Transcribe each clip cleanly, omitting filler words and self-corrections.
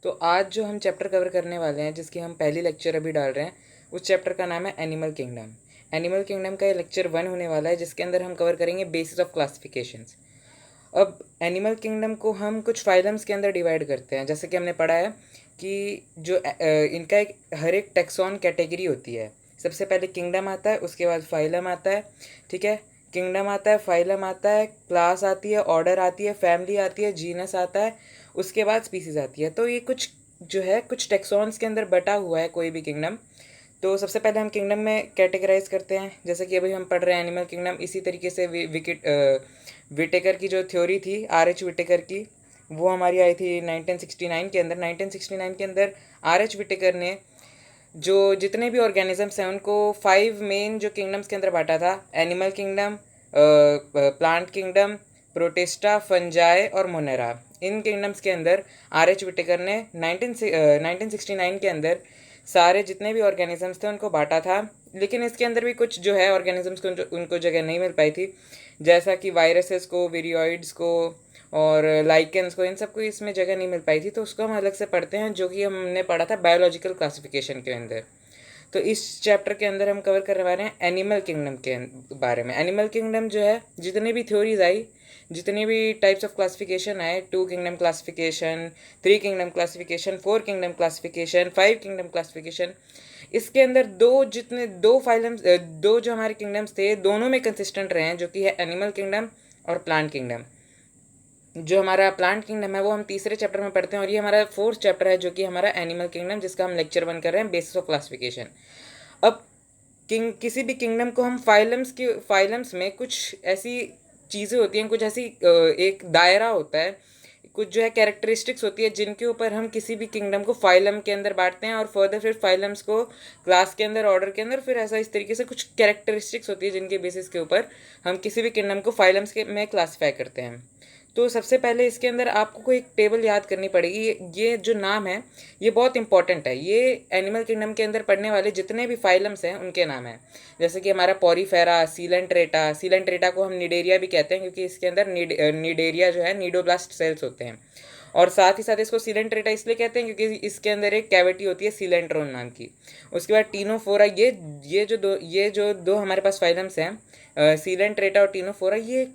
तो आज जो हम चैप्टर कवर करने वाले हैं, जिसकी हम पहली लेक्चर अभी डाल रहे हैं, उस चैप्टर का नाम है एनिमल किंगडम। एनिमल किंगडम का ये लेक्चर 1 होने वाला है, जिसके अंदर हम कवर करेंगे बेसिस ऑफ क्लासिफिकेशंस। अब एनिमल किंगडम को हम कुछ फाइलम्स के अंदर डिवाइड करते हैं। जैसे कि हमने पढ़ा है कि जो इनका एक हर एक टेक्सॉन कैटेगरी होती है। सबसे पहले किंगडम आता है, उसके बाद फाइलम आता है। ठीक है, किंगडम आता है, फाइलम आता है, क्लास आती है, ऑर्डर आती है, फैमिली आती है, जीनस आता है, उसके बाद स्पीसीज आती है। तो ये कुछ जो है कुछ टेक्सॉन्स के अंदर बटा हुआ है कोई भी किंगडम। तो सबसे पहले हम किंगडम में कैटेगराइज करते हैं। जैसे कि अभी हम पढ़ रहे हैं एनिमल किंगडम, इसी तरीके से विटेकर की जो थ्योरी थी, आर एच विटेकर की, वो हमारी आई थी 1969 के अंदर। 1969 के अंदर आर एच विटेकर ने जो जितने भी ऑर्गेनिजम्स हैं उनको 5 मेन जो किंगडम्स के अंदर बांटा था। Animal kingdom, plant kingdom, protista, fungi और मोनेरा। इन किंगडम्स के अंदर आर एच विटेकर ने 1969 के अंदर सारे जितने भी ऑर्गेनिजम्स थे उनको बांटा था। लेकिन इसके अंदर भी कुछ जो है ऑर्गेनिजम्स को उनको जगह नहीं मिल पाई थी, जैसा कि वायरसेस को, विरियोइड्स को और लाइकेंस को, इन सबको इसमें जगह नहीं मिल पाई थी। तो उसको हम अलग से पढ़ते हैं, जो कि हमने पढ़ा था बायोलॉजिकल क्लासिफिकेशन के अंदर। तो इस चैप्टर के अंदर हम कवर करने वाले हैं एनिमल किंगडम के बारे में। एनिमल किंगडम जो है, जितनी भी थ्योरीज आई, जितनी भी टाइप्स ऑफ क्लासिफिकेशन आए, 2 kingdom classification, 3 kingdom classification, 4 kingdom classification, 5 kingdom classification, इसके अंदर दो फाइलम्स, दो जो हमारे किंगडम्स थे, दोनों में कंसिस्टेंट रहे हैं, जो कि है एनिमल किंगडम और प्लांट किंगडम। जो हमारा प्लांट किंगडम है वो हम तीसरे चैप्टर में पढ़ते हैं, और ये हमारा 4th चैप्टर है, जो कि हमारा एनिमल किंगडम, जिसका हम लेक्चर 1 कर रहे हैं, बेसिस ऑफ क्लासिफिकेशन। अब किसी भी किंगडम को हम फाइलम्स में कुछ ऐसी चीज़ें होती हैं, कुछ ऐसी एक दायरा होता है, कुछ जो है कैरेक्टरिस्टिक्स होती है, जिनके ऊपर हम किसी भी किंगडम को फाइलम के अंदर बांटते हैं, और फर्दर फिर फाइलम्स को क्लास के अंदर, ऑर्डर के अंदर, फिर ऐसा इस तरीके से कुछ कैरेक्टरिस्टिक्स होती है जिनके बेसिस के ऊपर हम किसी भी किंगडम को फाइलम्स के में क्लासीफाई करते हैं। तो सबसे पहले इसके अंदर आपको कोई एक टेबल याद करनी पड़ेगी। ये जो नाम है ये बहुत इंपॉर्टेंट है। ये एनिमल किंगडम के अंदर पढ़ने वाले जितने भी फाइलम्स हैं उनके नाम हैं। जैसे कि हमारा पॉरीफेरा, सीलेंट्रेटा, सीलेंट्रेटा को हम निडेरिया भी कहते हैं, क्योंकि इसके अंदर निडेरिया जो है नीडोब्लास्ट सेल्स होते हैं। और साथ ही साथ इसको सीलेंट्रेटा इसलिए कहते हैं क्योंकि इसके अंदर एक कैविटी होती है सीलेंट्रोन नाम की। उसके बाद टीनोफोरा, ये जो दो हमारे पास फाइलम्स हैं, सीलेंट्रेटा और टीनोफोरा, ये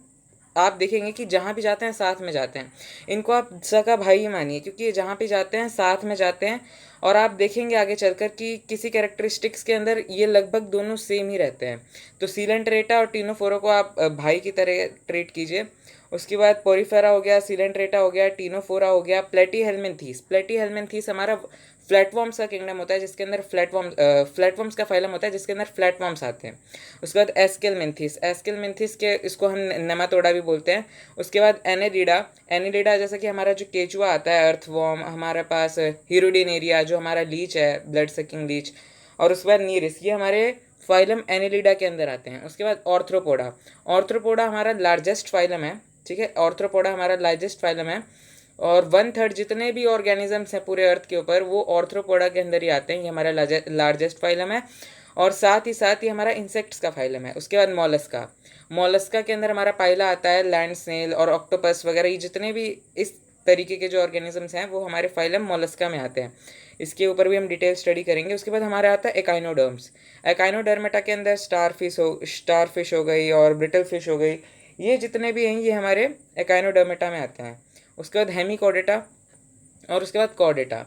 आप देखेंगे कि जहाँ भी जाते हैं साथ में जाते हैं। इनको आप सगा भाई ही मानिए, क्योंकि ये जहाँ भी जाते हैं साथ में जाते हैं। और आप देखेंगे आगे चलकर कि किसी कैरेक्टरिस्टिक्स के अंदर ये लगभग दोनों सेम ही रहते हैं। तो सीलेंट्रेटा और टीनोफोरा को आप भाई की तरह ट्रीट कीजिए। उसके बाद पोरीफेरा हो गया, सीलेंट्रेटा हो गया, टीनोफोरा हो गया, प्लेटी हेलमिन्थीस हमारा फ्लैटवर्म्स का किंगडम होता है, जिसके अंदर फ्लैटवर्म्स का फाइलम होता है, जिसके अंदर फ्लैटवर्म्स आते हैं। उसके बाद एस्केलमिन्थीस के इसको हम नेमाटोडा भी बोलते हैं। उसके बाद एनिलिडा जैसा कि हमारा जो केचुआ आता है, अर्थवॉर्म, हमारे पास हीरोडिनेरिया जो हमारा लीच है, ब्लड सकिंग लीच। और उसके बाद नीरिस, ये हमारे फाइलम एनिलिडा के अंदर आते हैं। उसके बाद ऑर्थ्रोपोडा हमारा लार्जेस्ट फाइलम है। ठीक है, ऑर्थ्रोपोडा हमारा लार्जेस्ट फाइलम है, और 1/3 जितने भी ऑर्गेनिजम्स हैं पूरे अर्थ के ऊपर वो ऑर्थ्रोपोडा के अंदर ही आते हैं। ये हमारा लार्जेस्ट फाइलम है, और साथ ही हमारा इंसेक्ट्स का फाइलम है। उसके बाद मोलस्का के अंदर हमारा पाइला आता है, लैंड स्नेल और ऑक्टोपस वगैरह, ये जितने भी इस तरीके के जो ऑर्गेनिजम्स हैं वो हमारे फाइलम मोलस्का में आते हैं। इसके ऊपर भी हम डिटेल स्टडी करेंगे। उसके बाद हमारा आता है एकाइनोडर्मेटा के अंदर स्टारफिश हो गई और ब्रिटल फिश हो गई, ये जितने भी हैं ये हमारे एकाइनोडर्मेटा में आते हैं। उसके बाद हेमिकोडेटा और उसके बाद कॉर्डेटा।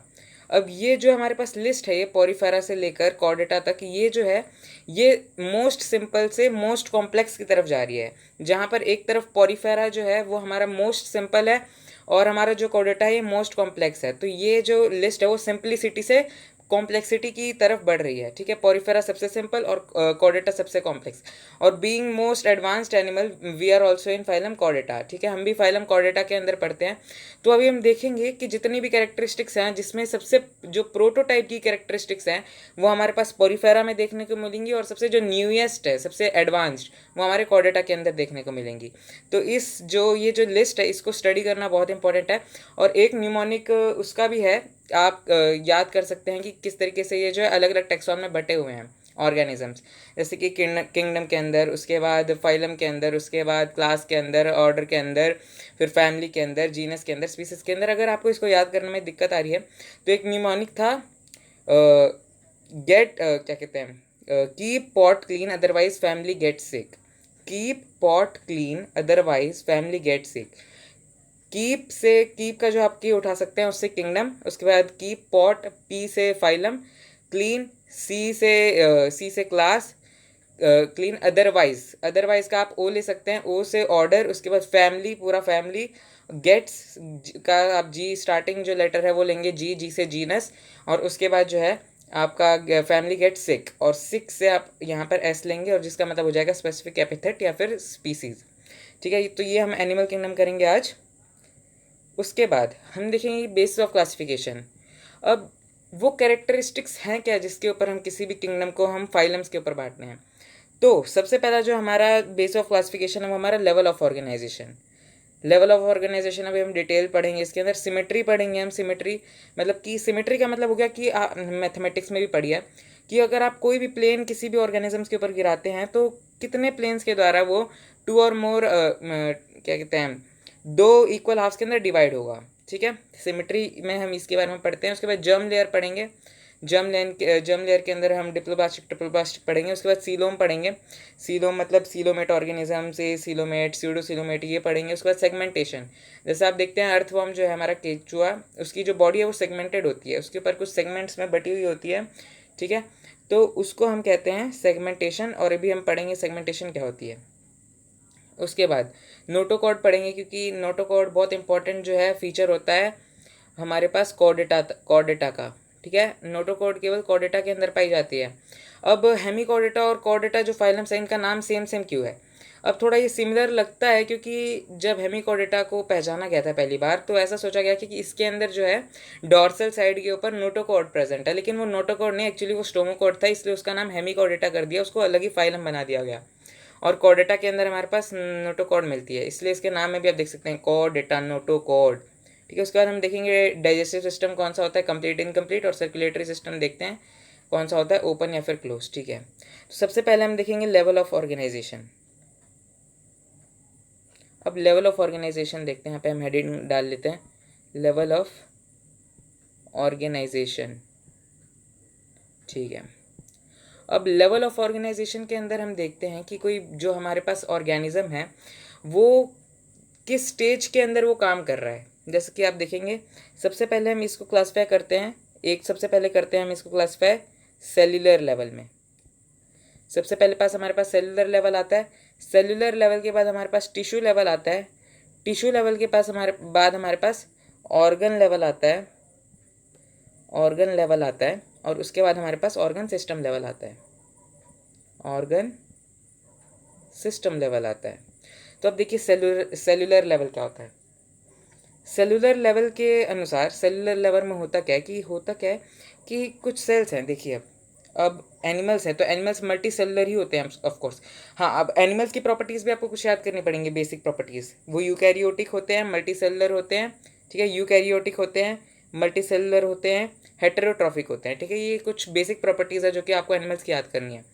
अब ये जो हमारे पास लिस्ट है, ये पॉरीफेरा से लेकर कॉर्डेटा तक, ये जो है ये मोस्ट सिंपल से मोस्ट कॉम्प्लेक्स की तरफ जा रही है। जहाँ पर एक तरफ पॉरीफेरा जो है वो हमारा मोस्ट सिंपल है, और हमारा जो कॉर्डेटा है ये मोस्ट कॉम्प्लेक्स है। तो ये जो लिस्ट है वो सिंप्लिसिटी से कॉम्प्लेक्सिटी की तरफ बढ़ रही है। ठीक है, पॉरीफेरा सबसे सिंपल और कॉर्डेटा सबसे कॉम्प्लेक्स। और being most advanced animal we are also in phylum Chordata. ठीक है, हम भी फाइलम कॉर्डेटा के अंदर पढ़ते हैं। तो अभी हम देखेंगे कि जितनी भी कैरेक्टरिस्टिक्स हैं, जिसमें सबसे जो प्रोटोटाइप की कैरेक्टरिस्टिक्स हैं वो हमारे पास पॉरीफेरा में देखने को मिलेंगी, और सबसे जो न्यूएस्ट है, सबसे एडवांस्ड, वो हमारे कॉर्डेटा के अंदर देखने को मिलेंगी। तो ये जो लिस्ट है इसको स्टडी करना बहुत इंपॉर्टेंट है। और एक न्यूमोनिक उसका भी है, आप याद कर सकते हैं कि किस तरीके से ये जो है अलग अलग टेक्सॉन में बटे हुए हैं ऑर्गेनिजम्स, जैसे कि किंगडम के अंदर, उसके बाद फाइलम के अंदर, उसके बाद क्लास के अंदर, ऑर्डर के अंदर, फिर फैमिली के अंदर, जीनस के अंदर, स्पीसीज के अंदर। अगर आपको इसको याद करने में दिक्कत आ रही है तो एक निमोनिक था, क्या कहते हैं, keep pot clean otherwise family get sick. Keep pot clean otherwise family get sick. Keep से, कीप का जो आप की उठा सकते हैं उससे किंगडम, उसके बाद कीप पॉट, पी से फाइलम, क्लीन सी से क्लास, क्लीन अदरवाइज, अदरवाइज का आप ओ ले सकते हैं, ओ से ऑर्डर, उसके बाद फैमिली, पूरा फैमिली, गेट्स का आप जी स्टार्टिंग जो लेटर है वो लेंगे, जी, जी से जीनस, और उसके बाद जो है आपका फैमिली गेट सिक, और सिक से आप यहाँ पर एस लेंगे, और जिसका मतलब हो जाएगा स्पेसिफिक एपिथेट या फिर स्पीसीज। ठीक है, तो ये हम एनिमल किंगडम करेंगे आज। उसके बाद हम देखेंगे बेसिस ऑफ क्लासिफिकेशन। अब वो कैरेक्टरिस्टिक्स हैं क्या जिसके ऊपर हम किसी भी किंगडम को हम फाइलम्स के ऊपर बांटने हैं। तो सबसे पहला जो हमारा बेस ऑफ क्लासिफिकेशन है वो हमारा level of organisation. Level of organisation अभी हम डिटेल पढ़ेंगे, इसके अंदर सिमेट्री पढ़ेंगे हम। सिमेट्री मतलब कि सिमेट्री का मतलब हो गया कि मैथमेटिक्स में भी पढ़ी है कि अगर आप कोई भी प्लेन किसी भी ऑर्गेनिजम्स के ऊपर गिराते हैं तो कितने प्लेन्स के द्वारा वो टू और मोर क्या कहते हैं, दो इक्वल हाफ्स के अंदर डिवाइड होगा। ठीक है, सिमेट्री में हम इसके बारे में पढ़ते हैं। उसके बाद जर्म लेयर पढ़ेंगे, जर्म लेयर के अंदर हम डिप्लोब्लास्टिक ट्रिप्लोब्लास्टिक पढ़ेंगे। उसके बाद सीलोम पढ़ेंगे, सीलोम मतलब सीलोमेट ऑर्गेनिज्म से सीलोमेट, स्यूडोसीलोमेट, ये पढ़ेंगे। उसके बाद सेगमेंटेशन, जैसे आप देखते हैं अर्थवर्म जो है हमारा केचुआ, उसकी जो बॉडी है वो सेगमेंटेड होती है, उसके ऊपर कुछ सेगमेंट्स में बटी हुई होती है। ठीक है, तो उसको हम कहते हैं सेगमेंटेशन, और अभी हम पढ़ेंगे सेगमेंटेशन क्या होती है। उसके बाद नोटोकॉर्ड पढ़ेंगे, क्योंकि नोटोकॉर्ड बहुत इंपॉर्टेंट जो है फीचर होता है हमारे पास कॉर्डेटा का। ठीक है, नोटोकॉर्ड केवल कॉर्डेटा के अंदर पाई जाती है। अब हेमिकॉर्डेटा और कॉर्डेटा जो फाइलम्स है इनका नाम सेम सेम क्यों है। अब थोड़ा ये सिमिलर लगता है क्योंकि जब हेमिकॉर्डेटा को पहचाना गया था पहली बार तो ऐसा सोचा गया कि इसके अंदर जो है डॉर्सल साइड के ऊपर नोटोकॉर्ड प्रेजेंट है, लेकिन वो नोटोकॉर्ड नहीं, एक्चुअली वो स्टोमोकॉर्ड था, इसलिए उसका नाम हेमिकॉर्डेटा कर दिया, उसको अलग ही फाइलम बना दिया गया। और कॉर्डेटा के अंदर हमारे पास नोटोकॉर्ड मिलती है, इसलिए इसके नाम में भी आप देख सकते हैं कॉर्डेटा, नोटोकॉर्ड। ठीक है, उसके बाद हम देखेंगे डाइजेस्टिव सिस्टम कौन सा होता है, कंप्लीट, इनकम्प्लीट, और सर्कुलेटरी सिस्टम देखते हैं कौन सा होता है, ओपन या फिर क्लोज। ठीक है, तो सबसे पहले हम देखेंगे लेवल ऑफ ऑर्गेनाइजेशन। अब लेवल ऑफ ऑर्गेनाइजेशन देखते हैं, यहाँ पे हम हेडिंग डाल लेते हैं लेवल ऑफ ऑर्गेनाइजेशन। ठीक है, अब लेवल ऑफ ऑर्गेनाइजेशन के अंदर हम देखते हैं कि कोई जो हमारे पास ऑर्गेनिज्म है वो किस स्टेज के अंदर वो काम कर रहा है। जैसे कि आप देखेंगे सबसे पहले हम इसको क्लासीफाई करते हैं, सबसे पहले करते हैं हम इसको क्लासीफाई सेल्यूलर लेवल में। सबसे पहले हमारे पास सेल्यूलर लेवल आता है, सेल्यूलर लेवल के बाद हमारे पास टिश्यू लेवल आता है, टिश्यू लेवल के पास हमारे पास ऑर्गन लेवल आता है, ऑर्गन लेवल आता है, और उसके बाद हमारे पास ऑर्गन सिस्टम लेवल आता है, ऑर्गन सिस्टम लेवल आता है। तो अब देखिए सेल्यूलर लेवल क्या होता है। सेलुलर लेवल के अनुसार सेलुलर लेवल में होता क्या है कि कुछ सेल्स हैं। देखिए अब एनिमल्स हैं तो एनिमल्स मल्टी सेलुलर ही होते हैं ऑफ कोर्स। हाँ, अब एनिमल्स की प्रॉपर्टीज़ भी आपको कुछ याद करनी पड़ेंगी, बेसिक प्रॉपर्टीज़। वो यूकैरियोटिक होते हैं, मल्टी सेलुलर होते हैं। ठीक है, यूकैरियोटिक होते हैं, मल्टी सेलुलर होते हैं, हेटेरोट्रॉफिक होते हैं। ठीक है, ये कुछ बेसिक प्रॉपर्टीज़ है जो कि आपको एनिमल्स की याद करनी है।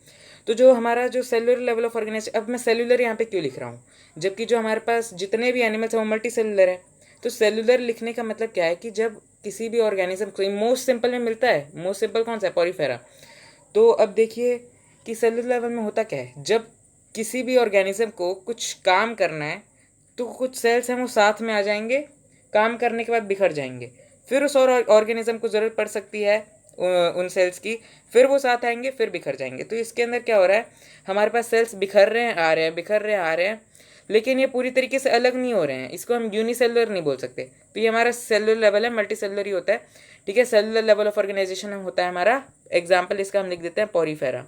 तो जो हमारा जो सेलुलर लेवल ऑफ ऑर्गेनाइजेशन, अब मैं सेलुलर यहाँ पे क्यों लिख रहा हूँ जबकि जो हमारे पास जितने भी एनिमल्स हैं वो मल्टी सेलुलर है। तो सेलुलर लिखने का मतलब क्या है कि जब किसी भी ऑर्गेनिज्म को मोस्ट सिंपल में मिलता है, मोस्ट सिंपल कौन सा है, पॉरीफेरा। तो अब देखिए कि सेलुलर लेवल में होता क्या है, जब किसी भी ऑर्गेनिज्म को कुछ काम करना है तो कुछ सेल्स हैं वो साथ में आ जाएंगे, काम करने के बाद बिखर जाएंगे, फिर उस और ऑर्गेनिज्म को ज़रूरत पड़ सकती है उन सेल्स की, फिर वो साथ आएंगे, फिर बिखर जाएंगे। तो इसके अंदर क्या हो रहा है, हमारे पास सेल्स बिखर रहे हैं, आ रहे हैं, बिखर रहे हैं, आ रहे हैं, लेकिन ये पूरी तरीके से अलग नहीं हो रहे हैं। इसको हम यूनिसेलुलर नहीं बोल सकते। तो ये हमारा सेलुलर लेवल है, मल्टी सेलुलर ही होता है। ठीक है, सेलुलर लेवल ऑफ ऑर्गेनाइजेशन होता है हमारा, एग्जाम्पल इसका हम लिख देते हैं पॉरीफेरा।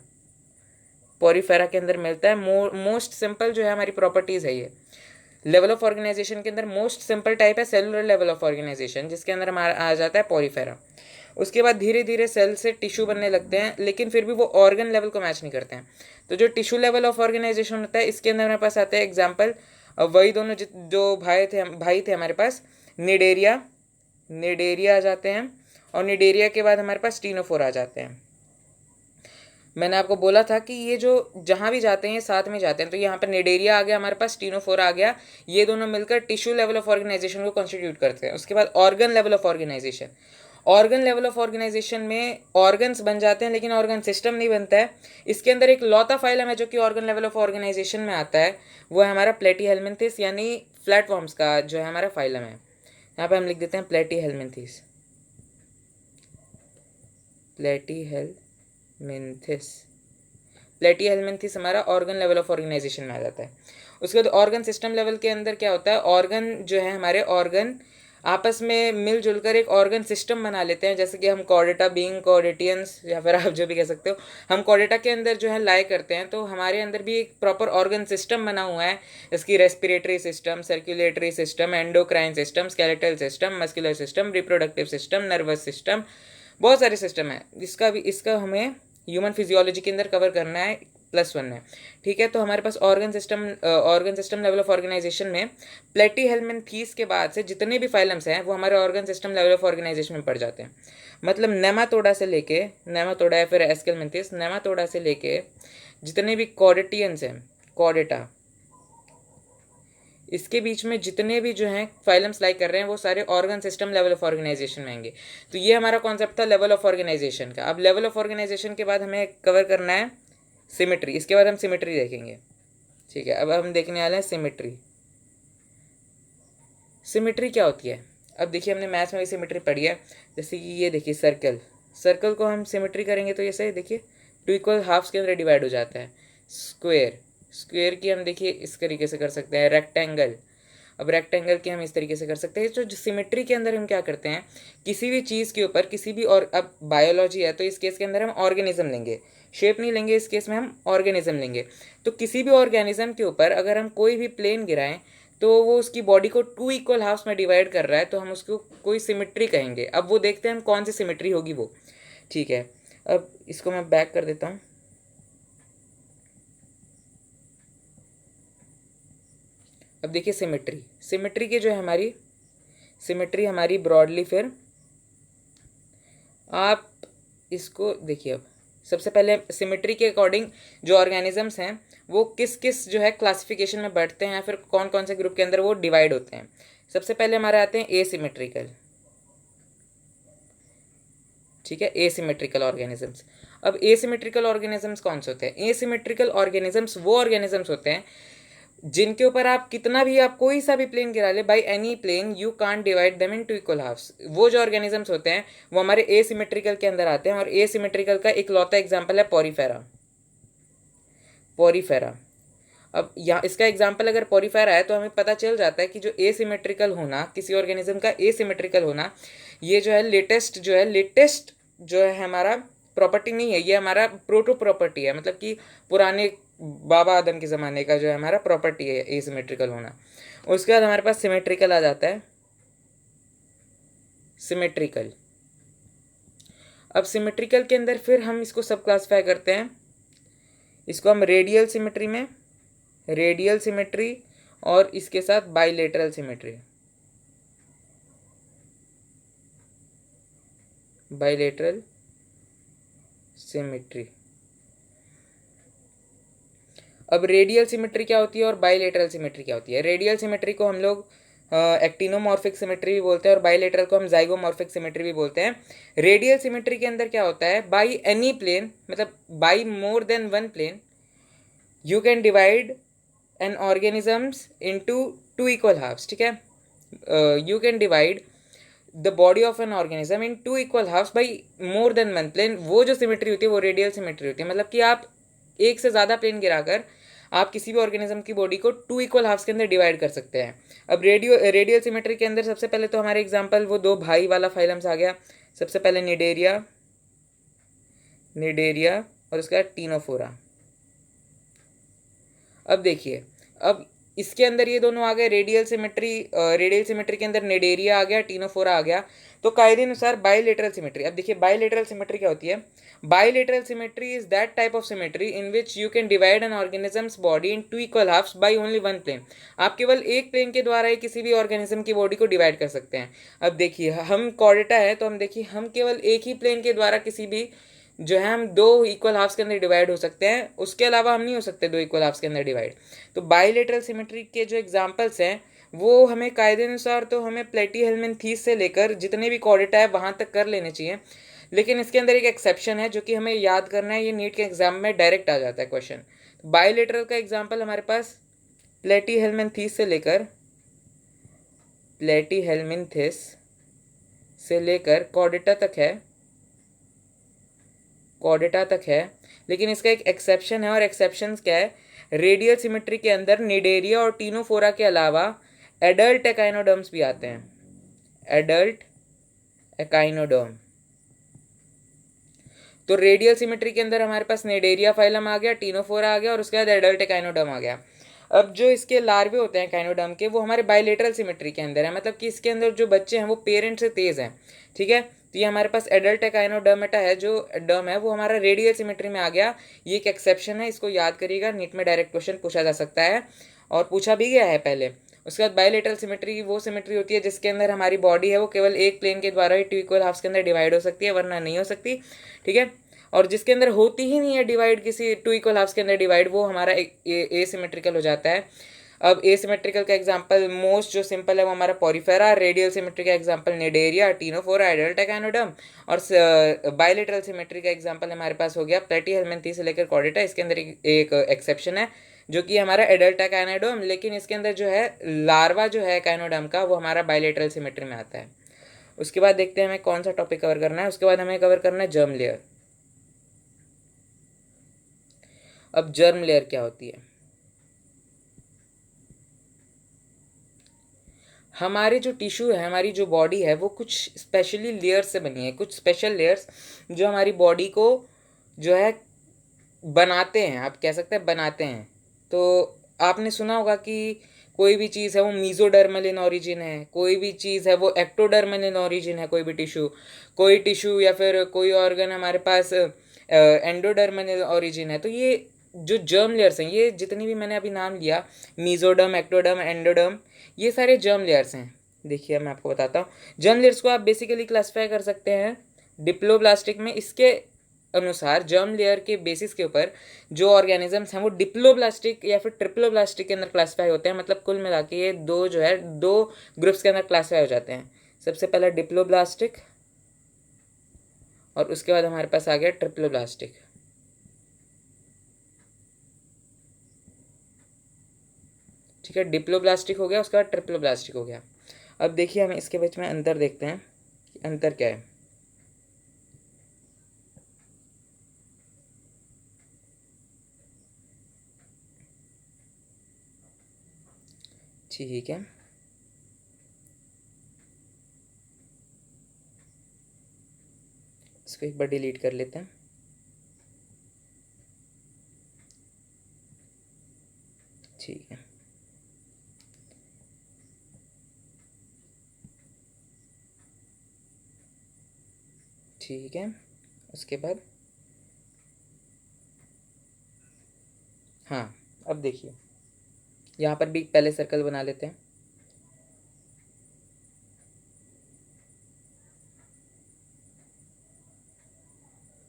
पॉरीफेरा के अंदर मिलता है मोस्ट सिंपल जो है हमारी प्रॉपर्टीज़ है ये। लेवल ऑफ ऑर्गेनाइजेशन के अंदर मोस्ट सिंपल टाइप है सेलुलर लेवल ऑफ ऑर्गेनाइजेशन, जिसके अंदर हमारा आ जाता है पॉरीफेरा। उसके बाद धीरे धीरे सेल से टिश्यू बनने लगते हैं, लेकिन फिर भी वो ऑर्गन लेवल को मैच नहीं करते हैं। तो जो टिश्यू लेवल ऑफ ऑर्गेनाइजेशन होता है इसके अंदर हमारे पास आता है एग्जाम्पल, वही दोनों जो भाई थे हमारे पास, निडेरिया आ जाते हैं, और निडेरिया के बाद हमारे पास टीनोफोर आ जाते हैं। मैंने आपको बोला था कि ये जो जहाँ भी जाते हैं ये साथ में जाते हैं, तो यहाँ पर निडेरिया आ गया हमारे पास, टीनोफोरा आ गया, ये दोनों मिलकर टिश्यू लेवल ऑफ ऑर्गेनाइजेशन को कॉन्स्टिट्यूट करते हैं। उसके बाद organ level of organisation, organ level of organisation में ऑर्गन्स बन जाते हैं लेकिन ऑर्गन सिस्टम नहीं बनता है। इसके अंदर एक लौता फाइलम है जो कि ऑर्गन लेवल ऑफ ऑर्गेनाइजेशन में आता है, वो है हमारा प्लेटीहेल्मिन्थिस, यानी फ्लैटफॉर्म्स का जो है हमारा फाइलम है। यहाँ पे हम लिख देते हैं प्लेटीहेल्मिन्थिस, प्लेटीहेल्मिन्थिस, प्लेटीहेल्मिन्थिस हमारा ऑर्गन लेवल ऑफ ऑर्गेनाइजेशन में आ जाता है। उसके बाद ऑर्गन सिस्टम लेवल के अंदर क्या होता है, ऑर्गन जो है हमारे ऑर्गन आपस में मिलजुल कर एक ऑर्गन सिस्टम बना लेते हैं, जैसे कि हम कॉर्डेटा बीइंग कॉर्डेटियंस, या फिर आप जो भी कह सकते हो, हम कॉर्डेटा के अंदर जो है लाई करते हैं, तो हमारे अंदर भी एक प्रॉपर ऑर्गन सिस्टम बना हुआ है, इसकी respiratory system, circulatory system, endocrine system, skeletal system, muscular system, reproductive system, nervous system, बहुत सारे सिस्टम है। इसका हमें ह्यूमन फिजियोलॉजी के अंदर कवर करना है +1 में, ठीक है। तो हमारे पास organ system level of organisation में प्लेटीहेल्मिन्थीस के बाद से जितने भी फाइलम्स हैं वो हमारे organ system level of organisation में पड़ जाते हैं। मतलब नेमाटोडा से लेके, नेमाटोडा या फिर एस्केलमिन्थिस, नेमाटोडा से लेके जितने भी कॉर्डेटियंस हैं, कॉर्डेटा, इसके बीच में जितने भी जो हैं फाइलम्स लाइक कर रहे हैं वो सारे organ system level of organisation में आएंगे। तो ये हमारा कॉन्सेप्ट था लेवल ऑफ ऑर्गेनाइजेशन का। अब लेवल ऑफ ऑर्गेनाइजेशन के बाद हमें कवर करना है सिमेट्री, इसके बाद हम सिमेट्री देखेंगे, ठीक है। अब हम देखने वाले हैं सिमेट्री। सिमेट्री क्या होती है, अब देखिए हमने मैथ्स में भी सिमेट्री पढ़ी है, जैसे कि ये देखिए सर्कल, सर्कल को हम सिमेट्री करेंगे तो ये सही देखिए 2 इक्वल हाफ्स के अंदर डिवाइड हो जाता है। स्क्वेयर, स्क्वेयर की हम देखिए इस तरीके से कर सकते हैं। रेक्टेंगल, अब रेक्टेंगल की हम इस तरीके से कर सकते हैं। जो सिमेट्री के अंदर हम क्या करते हैं, किसी भी चीज़ के ऊपर किसी भी, और अब बायोलॉजी है तो इस केस के अंदर हम ऑर्गेनिज्म लेंगे, शेप नहीं लेंगे, इस केस में हम ऑर्गेनिज्म लेंगे। तो किसी भी ऑर्गेनिज्म के ऊपर अगर हम कोई भी प्लेन गिराएं तो वो उसकी बॉडी को 2 इक्वल हाफ्स में डिवाइड कर रहा है, तो हम उसको कोई सिमेट्री कहेंगे। अब वो देखते हैं हम कौन सी सिमेट्री होगी वो, ठीक है। अब इसको मैं बैक कर देता हूँ। अब देखिए सिमेट्री, सिमेट्री के जो है हमारी सिमेट्री हमारी ब्रॉडली, फिर आप इसको देखिए। अब सबसे पहले सिमेट्री के अकॉर्डिंग जो ऑर्गेनिजम्स हैं वो किस किस जो है क्लासिफिकेशन में बढ़ते हैं या फिर कौन कौन से ग्रुप के अंदर वो डिवाइड होते हैं। सबसे पहले हमारे आते हैं एसिमेट्रिकल, ठीक है, एसिमेट्रिकल ऑर्गेनिजम्स। अब एसिमेट्रिकल ऑर्गेनिजम्स कौन से होते हैं, एसिमेट्रिकल ऑर्गेनिजम्स वो ऑर्गेनिजम्स होते हैं जिनके ऊपर आप कितना भी, आप कोई सा भी प्लेन गिरा ले, by any plane you can't divide them in 2 equal halves. वो जो ऑर्गेनिजम्स होते हैं वो हमारे एसिमेट्रिकल के अंदर आते हैं, और एसिमेट्रिकल का एक लौता एग्जांपल है पोरीफेरा, पोरीफेरा। अब यहाँ इसका एग्जांपल अगर पोरीफेरा है तो हमें पता चल जाता है कि जो एसिमेट्रिकल होना, किसी ऑर्गेनिज्म का एसिमेट्रिकल होना, ये जो है लेटेस्ट जो है हमारा प्रॉपर्टी नहीं है, ये हमारा प्रोटो प्रॉपर्टी है, मतलब कि पुराने बाबा आदम के ज़माने का जो है हमारा प्रॉपर्टी है एसिमेट्रिकल होना। उसके बाद हमारे पास सिमेट्रिकल आ जाता है, सिमेट्रिकल। अब सिमेट्रिकल के अंदर फिर हम इसको सब क्लासिफाई करते हैं, इसको हम रेडियल सिमेट्री में, रेडियल सिमेट्री, और इसके साथ बाइलेटरल सिमेट्री, बाइलेटरल सिमेट्री। अब रेडियल सिमेट्री क्या होती है और बाइलेटरल सिमेट्री क्या होती है। रेडियल सिमेट्री को हम लोग एक्टिनोमॉर्फिक सिमेट्री भी बोलते हैं और बाइलेटरल को हम जाइगोमॉर्फिक सिमेट्री भी बोलते हैं। रेडियल सिमेट्री के अंदर क्या होता है, बाई एनी प्लेन, मतलब by more than 1 plane you can divide an organisms into 2 equal halves, ठीक है। You can divide the body of an organism in 2 equal halves by more than 1 plane. वो जो सिमेट्री होती है वो radial symmetry होती है, मतलब कि आप एक से ज़्यादा प्लेन गिराकर आप किसी भी ऑर्गेनिज्म की बॉडी को 2 इक्वल हाफ्स के अंदर डिवाइड कर सकते हैं। अब रेडियल सिमेट्री के अंदर सबसे पहले तो हमारे एग्जांपल वो 2 भाई वाला फाइलम्स आ गया। सबसे पहले निडेरिया, निडेरिया, और उसके बाद टीनोफोरा। अब देखिए, अब इसके अंदर ये दोनों आ गए रेडियल सिमेट्री के अंदर निडेरिया आ गया, टीनोफोरा आ गया। तो कायदे अनुसार बाइलेटरल सिमेट्री। अब देखिए बाइलेटरल सिमेट्री क्या होती है, bilateral symmetry is that type of symmetry in which you can divide an organisms body in 2 equal halves by only 1 plane. आप केवल एक प्लेन के द्वारा ही किसी भी ऑर्गेनिज्म की बॉडी को डिवाइड कर सकते हैं। अब देखिए हम कॉर्डेटा है तो हम देखिए हम केवल एक ही प्लेन के द्वारा किसी भी जो है हम दो इक्वल हाफ्स के अंदर डिवाइड हो सकते हैं, उसके अलावा हम नहीं हो सकते दो इक्वल हाफ्स के अंदर डिवाइड। तो बाईलेटरल सिमेट्री के जो एग्जांपल्स हैं वो हमें कायदे अनुसार तो हमें प्लेटी-हेल्मिंथीस से लेकर जितने भी कॉर्डेटा है वहाँ तक कर लेने चाहिए, लेकिन इसके अंदर एक एक्सेप्शन है जो कि हमें याद करना है, ये नीट के एग्जाम में डायरेक्ट आ जाता है क्वेश्चन। बाईलेटरल का एग्जाम्पल हमारे पास प्लेटी-हेल्मिंथीस से लेकर कॉर्डेटा तक है, लेकिन इसका एक एक्सेप्शन है, और एक्सेप्शन क्या है, रेडियल सिमेट्री के अंदर निडेरिया और टीनोफोरा के अलावा एडल्ट एकाइनोडर्म्स भी आते हैं, एडल्ट एकाइनोडर्म। तो रेडियल सिमेट्री के अंदर हमारे पास निडेरिया फाइलम आ गया, टीनोफोरा आ गया, और उसके बाद एडल्ट एकाइनोडर्म आ गया। अब जो इसके लार्वे होते हैं काइनोडर्म के, वो हमारे बाइलेटरल सिमेट्री के अंदर है, मतलब कि इसके अंदर जो बच्चे हैं वो पेरेंट से तेज हैं, ठीक है। तो ये हमारे पास एडल्ट एकाइनोडर्मेटा है, जो डर्म है वो हमारा रेडियल सिमेट्री में आ गया। ये एक एक्सेप्शन है, इसको याद करिएगा, नीट में डायरेक्ट क्वेश्चन पूछा जा सकता है और पूछा भी गया है पहले। उसके बाद बाइलेटरल सिमेट्री की वो सिमेट्री होती है जिसके अंदर हमारी बॉडी है वो केवल एक प्लेन के द्वारा ही टू इक्वल हाफ्स के अंदर डिवाइड हो सकती है, वरना नहीं हो सकती, ठीक है। और जिसके अंदर होती ही नहीं है डिवाइड, किसी टू इक्वल हाफ्स के अंदर डिवाइड, वो हमारा एसिमेट्रिकल हो जाता है। अब एसिमेट्रिकल का एग्जांपल मोस्ट जो सिंपल है वो हमारा पॉरीफेरा, रेडियल सिमेट्री का example Cnidaria, Ctenophora, adult echinoderm, और बाइलेटरल सिमेट्री का एग्जांपल हमारे पास हो गया प्लेटी-हेल्मिंथीस से लेकर कॉर्डेटा। इसके अंदर एक एक्सेप्शन है जो कि हमारा एडल्ट एकाइनोडर्म, लेकिन इसके अंदर जो है लार्वा जो है एकाइनोडर्म का वो हमारा बाइलेटरल सिमेट्री में आता है। उसके बाद देखते हैं हमें कौन सा टॉपिक कवर करना है। उसके बाद हमें कवर करना है जर्म लेयर। अब जर्म लेयर क्या होती है? हमारे जो टिश्यू है, हमारी जो बॉडी है वो कुछ स्पेशली लेयर्स से बनी है, कुछ स्पेशल लेयर्स जो हमारी बॉडी को जो है बनाते हैं, आप कह सकते हैं बनाते हैं। तो आपने सुना होगा कि कोई भी चीज़ है वो मीजोडर्मल इन ऑरिजिन है, कोई भी चीज़ है वो एक्टोडर्मल इन ऑरिजिन है, कोई टिश्यू या फिर कोई ऑर्गन हमारे पास एंडोडर्मल इन ऑरिजिन है। तो ये जो जर्म लेयर्स हैं, ये जितनी भी मैंने अभी नाम लिया, मीजोडर्म, एक्टोडर्म, एंडोडर्म, ये सारे जर्म लेयर्स हैं। देखिए मैं आपको बताता हूँ, जर्म लेयर्स को आप बेसिकली क्लासिफाई कर सकते हैं डिप्लोब्लास्टिक में। इसके अनुसार जर्म लेयर के बेसिस के ऊपर जो ऑर्गेनिजम्स हैं वो डिप्लोब्लास्टिक या फिर ट्रिप्लोब्लास्टिक के अंदर क्लासिफाई होते हैं, मतलब कुल मिला के ये दो जो है दो ग्रुप्स के अंदर क्लासिफाई हो जाते हैं। सबसे पहला डिप्लोब्लास्टिक और उसके बाद हमारे पास आ गया ट्रिप्लोब्लास्टिक। ठीक है, डिप्लोब्लास्टिक हो गया, उसके बाद ट्रिप्लोब्लास्टिक हो गया। अब देखिए हम इसके बीच में अंतर देखते हैं कि अंतर क्या है। ठीक है, इसको एक बार डिलीट कर लेते हैं। ठीक है, ठीक है, उसके बाद हाँ, अब देखिए यहाँ पर भी पहले सर्कल बना लेते हैं।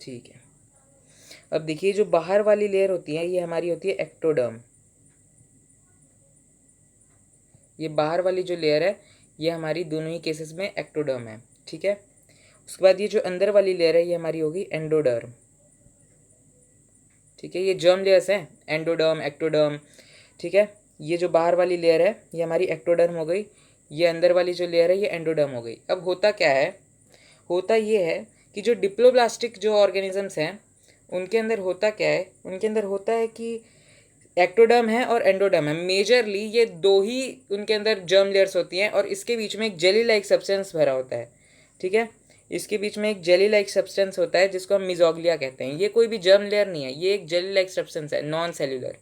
ठीक है, अब देखिए जो बाहर वाली लेयर होती है ये हमारी होती है एक्टोडर्म। ये बाहर वाली जो लेयर है ये हमारी दोनों ही केसेस में एक्टोडर्म है, ठीक है। उसके बाद ये जो अंदर वाली लेयर है ये हमारी होगी एंडोडर्म, ठीक है। ये जर्म लेयर्स हैं, एंडोडर्म, एक्टोडर्म, ठीक है। ये जो बाहर वाली लेयर है ये हमारी एक्टोडर्म हो गई, ये अंदर वाली जो लेयर है ये एंडोडर्म हो गई। अब होता क्या है, होता ये है कि जो डिप्लोब्लास्टिक जो ऑर्गेनिजम्स हैं उनके अंदर होता क्या है, उनके अंदर होता है कि एक्टोडर्म है और एंडोडर्म है, मेजरली ये दो ही उनके अंदर जर्म लेयर्स होती हैं, और इसके बीच में एक जेली लाइक सब्सटेंस भरा होता है, ठीक है। इसके बीच में एक जेली लाइक सब्सटेंस होता है जिसको हम मिजोग्लिया कहते हैं। ये कोई भी जर्म लेयर नहीं है, ये एक जेली लाइक सब्सटेंस है, नॉन सेल्यूलर,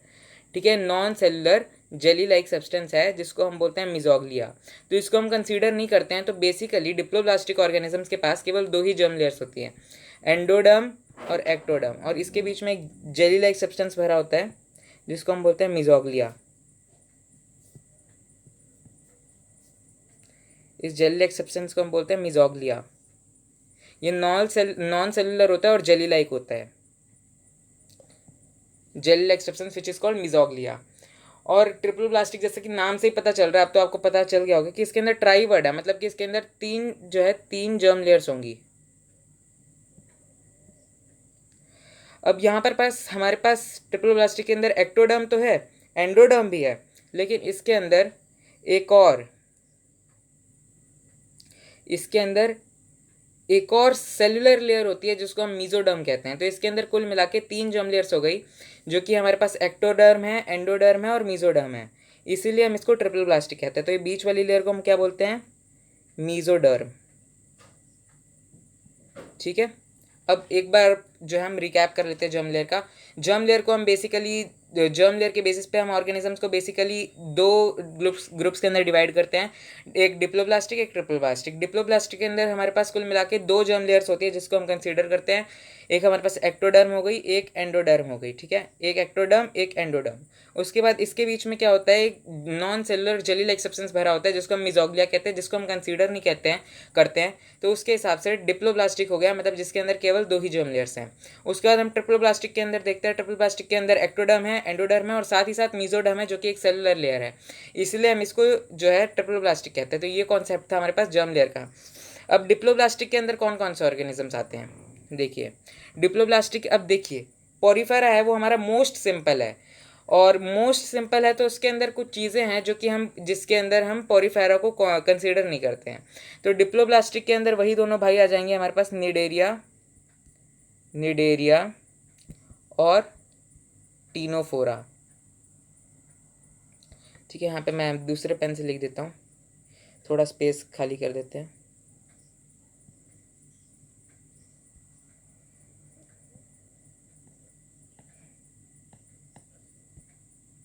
ठीक है, non cellular jelly like substance है जिसको हम बोलते हैं मिजोग्लिया। तो इसको हम कंसीडर नहीं करते हैं। तो बेसिकली डिप्लोब्लास्टिक ऑर्गेनिजम्स के पास केवल दो ही जर्म लेयर्स होती हैं, एंडोडर्म और एक्टोडर्म, और इसके बीच में एक जेली लाइक सब्सटेंस भरा होता है जिसको हम बोलते हैं मिजोग्लिया। इस जेली लाइक सब्सटेंस को हम बोलते हैं मिजोग्लिया। ये नॉन सेलुलर होता है और जेली लाइक होता है, jelly like substance which is called mesoglea. और ट्रिपल प्लास्टिक जैसे कि नाम से ही पता चल रहा है, अब तो आपको पता चल गया होगा कि इसके अंदर ट्राई वर्ड है, मतलब कि इसके अंदर तीन जर्म लेयर्स होंगी। अब यहाँ पर हमारे पास ट्रिपल प्लास्टिक के अंदर एक्टोडर्म तो है, एंडोडर्म भी है, लेकिन इसके अंदर एक और सेलुलर लेयर होती है जिसको हम मीजोडर्म कहते हैं। तो इसके अंदर कुल मिला के 3 जर्म लेयर्स हो गई, जो कि हमारे पास एक्टोडर्म है, एंडोडर्म है और मीजोडर्म है, इसीलिए हम इसको ट्रिपल प्लास्टिक कहते हैं। तो ये बीच वाली लेयर को हम क्या बोलते हैं? मीजोडर्म। ठीक है, अब एक बार जो है हम रिकैप कर लेते हैं जर्म लेयर का। जर्म लेयर को हम बेसिकली जर्म लेयर के बेसिस पे हम ऑर्गेनिजम्स को बेसिकली दो ग्रुप्स के अंदर डिवाइड करते हैं, एक डिप्लोप्लास्टिक, एक ट्रिपल प्लास्टिक। डिप्लोप्लास्टिक के अंदर हमारे पास कुल मिला के 2 जर्म लेयर्स होती है जिसको हम कंसीडर करते हैं, एक हमारे पास एक्टोडर्म हो गई, एक एंडोडर्म हो गई। ठीक है, एक एक्टोडर्म एक एंडोडर्म। उसके बाद इसके बीच में क्या होता है, एक non cellular jelly like substance भरा होता है जिसको हम मिजोग्लिया कहते हैं, जिसको हम कंसीडर नहीं करते हैं। तो उसके हिसाब से डिप्लोप्लास्टिक हो गया, मतलब जिसके अंदर केवल 2 ही जर्म लेयर्स हैं। उसके बाद हम ट्रिपल प्लास्टिक के अंदर देखते हैं, ट्रिपल प्लास्टिक के अंदर एक्टोडर्म है, एंडोडर्म है और साथ ही साथ मीजोडर्म है जो कि एक सेलुलर लेयर है, इसलिए हम इसको जो है ट्रिपल प्लास्टिक कहते हैं। तो ये कॉन्सेप्ट था हमारे पास जर्म लेयर का। अब डिप्लोप्लास्टिक के अंदर कौन कौन से ऑर्गेनिजम्स आते हैं, देखिए। डिप्लोप्लास्टिक, अब देखिए पॉरीफेरा है वो हमारा मोस्ट सिंपल है, और मोस्ट सिंपल है तो उसके अंदर कुछ चीज़ें हैं जो कि जिसके अंदर हम पॉरीफेरा को कंसीडर नहीं करते हैं। तो डिप्लोप्लास्टिक के अंदर वही दोनों भाई आ जाएंगे हमारे पास, निडेरिया और टीनोफोरा। ठीक है, यहाँ पे मैं दूसरे पेन से लिख देता हूँ, थोड़ा स्पेस खाली कर देते हैं।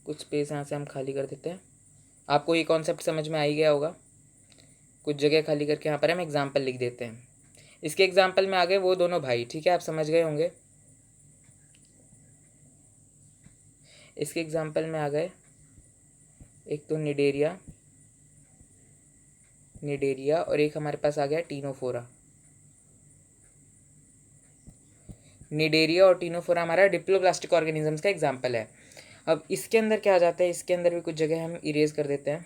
कुछ स्पेस यहाँ से हम खाली कर देते हैं। आपको ये कॉन्सेप्ट समझ में आ ही गया होगा। कुछ जगह खाली करके यहाँ पर हम एग्जाम्पल लिख देते हैं। इसके एग्जाम्पल में आ गए वो दोनों भाई, ठीक है, आप समझ गए होंगे। इसके एग्जाम्पल में आ गए एक तो निडेरिया और एक हमारे पास आ गया टीनोफोरा। निडेरिया और टीनोफोरा हमारा डिप्लोप्लास्टिक ऑर्गेनिजम्स का एग्जाम्पल है। अब इसके अंदर क्या आ जाता है, इसके अंदर भी कुछ जगह हम इरेज कर देते हैं।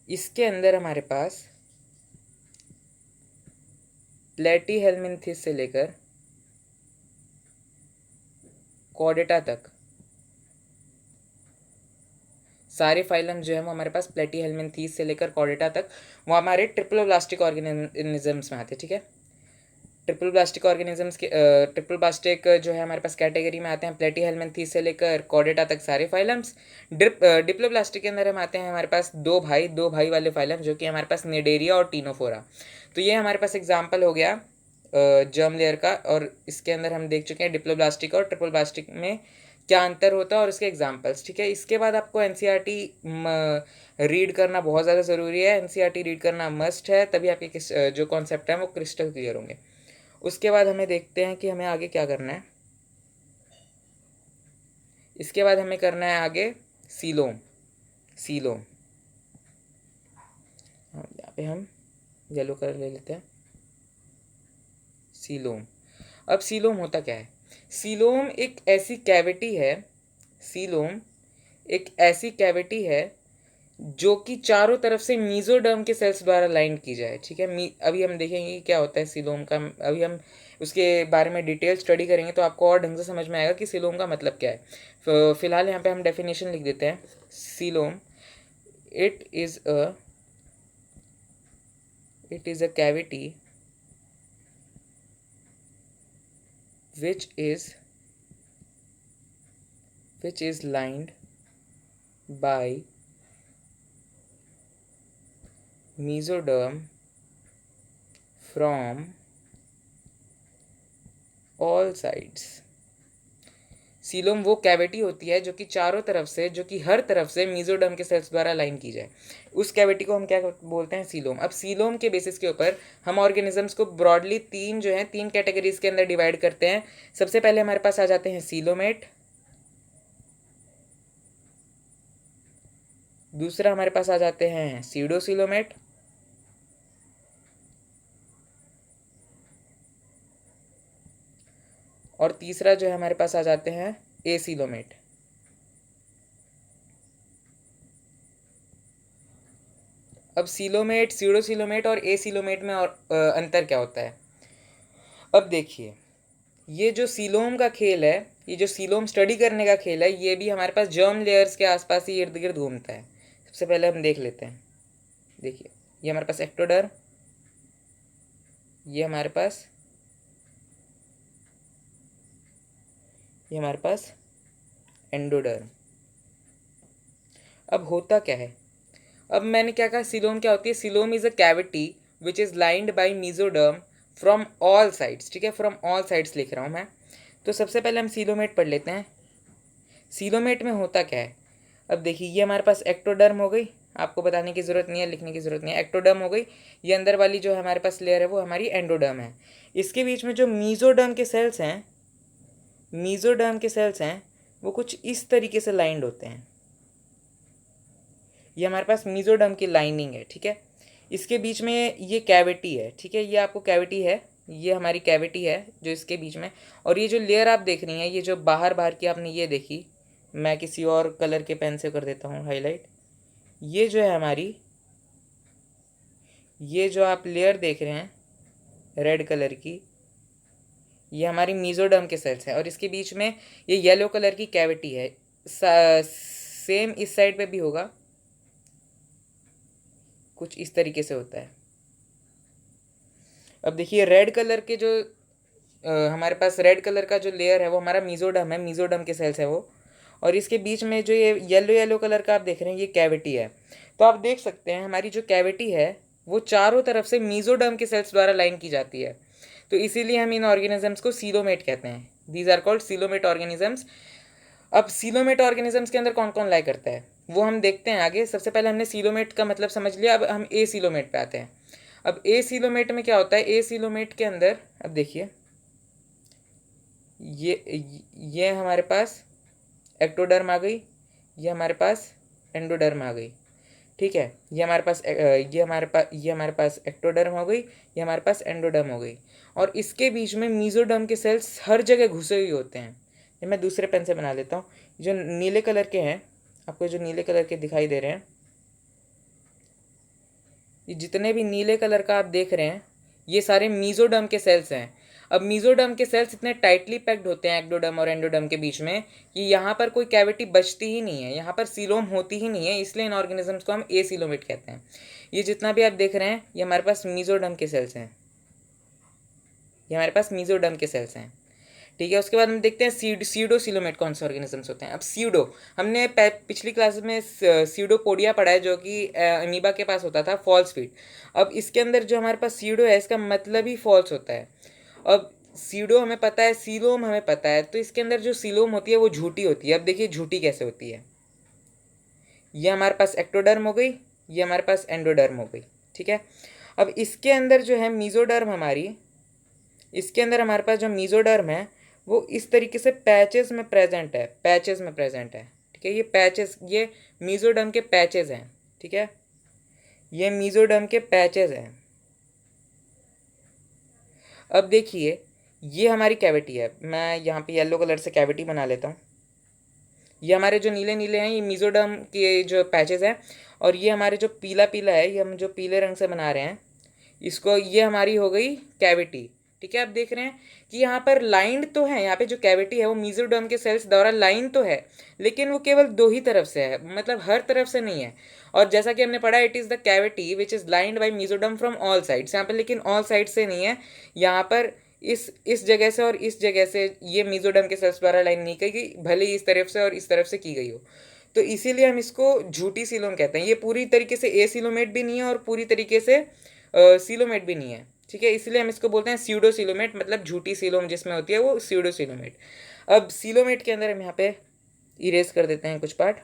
इसके अंदर हमारे पास प्लेटीहेल्मिन्थेस से लेकर कॉर्डेटा तक सारे फाइलम जो है वो हमारे पास प्लेटीहेल्मिन्थेस से लेकर कॉर्डेटा तक वो हमारे ट्रिप्लोप्लास्टिक ऑर्गेनिजम्स में आते हैं। ठीक है, ट्रिपल प्लास्टिक जो है हमारे पास कैटेगरी में आते हैं प्लेटीहेल्मिन्थेस से लेकर कॉर्डेटा तक सारे फाइलम्स। डिप्लोप्लास्टिक के अंदर हम आते हैं हमारे पास दो भाई वाले फाइलम जो कि हमारे पास निडेरिया और टीनोफोरा। तो ये हमारे पास एग्जाम्पल हो गया जर्म लेयर का, और इसके अंदर हम देख चुके हैं डिप्लोप्लास्टिक और ट्रिपल प्लास्टिक में क्या अंतर होता है और उसके एग्जाम्पल्स। ठीक है, इसके बाद आपको एनसीईआरटी रीड करना बहुत ज़्यादा ज़रूरी है, एनसीईआरटी रीड करना मस्ट है, तभी आपके जो कॉन्सेप्ट है वो क्रिस्टल क्लियर होंगे। उसके बाद हमें देखते हैं कि हमें आगे क्या करना है। इसके बाद हमें करना है आगे सीलोम। यहाँ पे हम येलो कलर ले लेते हैं, सीलोम। अब सीलोम होता क्या है? सीलोम एक ऐसी कैविटी है जो कि चारों तरफ से मीजोडर्म के सेल्स द्वारा लाइन की जाए। ठीक है, अभी हम देखेंगे कि क्या होता है सीलोम का, अभी हम उसके बारे में डिटेल स्टडी करेंगे तो आपको और ढंग से समझ में आएगा कि सीलोम का मतलब क्या है। फिलहाल यहाँ पे हम डेफिनेशन लिख देते हैं। Coelom, it is a cavity which is lined by mesoderm from all sides। Coelom वो कैविटी होती है जो कि हर तरफ से मीजोडर्म के सेल्स द्वारा लाइन की जाए, उस कैविटी को हम क्या बोलते हैं? सीलोम। अब सीलोम के बेसिस के ऊपर हम ऑर्गेनिजम्स को ब्रॉडली तीन कैटेगरीज के अंदर डिवाइड करते हैं। सबसे पहले हमारे पास आ जाते हैं सीलोमेट, दूसरा हमारे पास आ जाते हैं सीडोसीलोमेट, और तीसरा जो है हमारे पास आ जाते हैं एसीलोमेट। अब सीलोमेट, सीडोसीलोमेट और एसीलोमेट में और अंतर क्या होता है? अब देखिए, ये जो सीलोम का खेल है, ये जो सीलोम स्टडी करने का खेल है, ये भी हमारे पास जर्म लेयर्स के आसपास ही इर्द गिर्द घूमता है। सबसे पहले हम देख लेते हैं। देखिए, ये हमारे पास एक्टोडर्म, ये हमारे पास एंडोडर्म। अब होता क्या है? अब मैंने क्या कहा, सीलोम क्या होती है? Coelom is a cavity which is lined by mesoderm from all sides. ठीक है, फ्रॉम ऑल साइड्स लिख रहा हूँ मैं। तो सबसे पहले हम सीलोमेट पढ़ लेते हैं। सीलोमेट में होता क्या है? अब देखिए, ये हमारे पास एक्टोडर्म हो गई, आपको बताने की ज़रूरत नहीं है, लिखने की ज़रूरत नहीं है, एक्टोडर्म हो गई। ये अंदर वाली जो हमारे पास लेयर है वो हमारी एंडोडर्म है। इसके बीच में जो मीजोडर्म के सेल्स हैं, वो कुछ इस तरीके से लाइंड होते हैं। ये हमारे पास मीजोडर्म की लाइनिंग है। ठीक है, इसके बीच में ये कैविटी है। ठीक है, ये आपको कैविटी है, ये हमारी कैविटी है जो इसके बीच में। और ये जो लेयर आप देख रही हैं, ये जो बाहर बाहर की आपने ये देखी, मैं किसी और कलर के पेन से कर देता हूँ हाईलाइट। ये जो है हमारी, ये जो आप लेयर देख रहे हैं रेड कलर की, ये हमारी मीजोडर्म के सेल्स हैं। और इसके बीच में ये येलो कलर की कैविटी है। सेम इस साइड पे भी होगा, कुछ इस तरीके से होता है। अब देखिए, रेड कलर के जो हमारे पास रेड कलर का जो लेयर है वो हमारा मीजोडर्म है, मीजोडर्म के सेल्स है वो। और इसके बीच में जो ये येलो येलो कलर का आप देख रहे हैं, ये कैविटी है। तो आप देख सकते हैं हमारी जो कैविटी है वो चारों तरफ से मीजोडर्म के सेल्स द्वारा लाइन की जाती है। तो इसीलिए हम इन ऑर्गेनिजम्स को सीलोमेट कहते हैं। These are called coelomate organisms. अब सीलोमेट ऑर्गेनिजम्स के अंदर कौन कौन लाई करता है वो हम देखते हैं आगे। सबसे पहले हमने सीलोमेट का मतलब समझ लिया, अब हम ए सीलोमेट पे आते हैं। अब ए सीलोमेट में क्या होता है? ए सीलोमेट के अंदर अब देखिए, ये हमारे पास एक्टोडर्म आ गई, ये हमारे पास एंडोडर्म आ गई। ठीक है, ये हमारे पास एक्टोडर्म हो गई, ये हमारे पास एंडोडर्म हो गई। और इसके बीच में मीजोडर्म के सेल्स हर जगह घुसे हुए होते हैं। ये मैं दूसरे पेन से बना लेता हूँ। जो नीले कलर के हैं, आपको जो नीले कलर के दिखाई दे रहे हैं, ये जितने भी नीले कलर का आप देख रहे हैं, ये सारे मीजोडर्म के सेल्स हैं। अब मीजोडर्म के सेल्स इतने टाइटली पैक्ड होते हैं एक्टोडर्म और एंडोडर्म के बीच में कि यहाँ पर कोई कैविटी बचती ही नहीं है, यहाँ पर सीलोम होती ही नहीं है। इसलिए इन ऑर्गेनिजम्स को हम ए सीलोमेट कहते हैं। ये जितना भी आप देख रहे हैं, ये हमारे पास मीजोडर्म के सेल्स हैं, ये हमारे पास मीजोडर्म के सेल्स हैं। ठीक है, उसके बाद हम देखते हैं सीडो सीलोमेट कौन से ऑर्गेनिजम्स होते हैं। अब सीडो, हमने पिछली क्लास में सीडोपोडिया पढ़ा है जो कि अमीबा के पास होता था, फॉल्स फीट। अब इसके अंदर जो हमारे पास सीडो है, इसका मतलब ही फॉल्स होता है। अब सीडो हमें पता है, सीलोम हमें पता है, तो इसके अंदर जो सीलोम होती है वो झूठी होती है। अब देखिए झूठी कैसे होती है। ये हमारे पास एक्टोडर्म हो गई, ये हमारे पास एंडोडर्म हो गई। ठीक है, अब इसके अंदर जो है मीजोडर्म हमारी, इसके अंदर हमारे पास जो मीजोडर्म है वो इस तरीके से पैचेस में प्रेजेंट है, पैचेस में प्रेजेंट है। ठीक है, ये पैचेस, ये मीजोडर्म के पैचेस हैं। ठीक है, ये मीजोडर्म के पैचेस हैं। अब देखिए, ये हमारी कैविटी है, मैं यहाँ पे येलो कलर से कैविटी बना लेता हूँ। ये हमारे जो नीले नीले हैं, ये मीजोडर्म के जो पैचेस हैं। और ये हमारे जो पीला पीला है, ये हम जो पीले रंग से बना रहे हैं इसको, ये हमारी हो गई कैविटी। ठीक है, आप देख रहे हैं कि यहाँ पर लाइंड तो है, यहाँ पे जो कैविटी है वो मीजोडर्म के सेल्स द्वारा लाइन तो है, लेकिन वो केवल दो ही तरफ से है, मतलब हर तरफ से नहीं है। और जैसा कि हमने पढ़ा, it is the cavity which is lined by mesoderm from all sides. यहाँ पर लेकिन ऑल साइड से नहीं है, यहाँ पर इस जगह से और इस जगह से ये मीजोडर्म के सेल्स द्वारा लाइन नहीं की गई, भले ही इस तरफ से और इस तरफ से की गई हो। तो इसीलिए हम इसको झूठी सीलोम कहते हैं। ये पूरी तरीके से ए सीलोमेट भी नहीं है और पूरी तरीके से सीलोमेट भी नहीं है। ठीक है, इसलिए हम इसको बोलते हैं सीडो सीलोमेट, मतलब झूठी सीलोम जिसमें होती है वो सीडो सीलोमेट। अब सीलोमेट के अंदर हम यहाँ पे इरेज कर देते हैं कुछ पार्ट।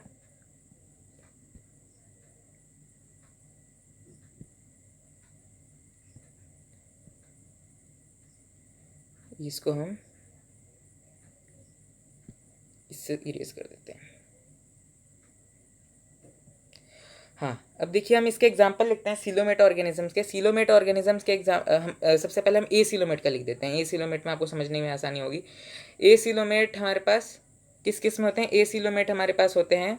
इसको हम इससे इरेज कर देते हैं। हाँ, अब देखिए हम इसके एग्जाम्पल लिखते हैं सीलोमेट ऑर्गेनिजम्स के। सीलोमेट ऑर्गेनिजम्स के सबसे पहले हम ए सीलोमेट का लिख देते हैं। ए सीलोमेट में आपको समझने में आसानी होगी। ए सीलोमेट हमारे पास किस किस में होते हैं? ए सीलोमेट हमारे पास होते हैं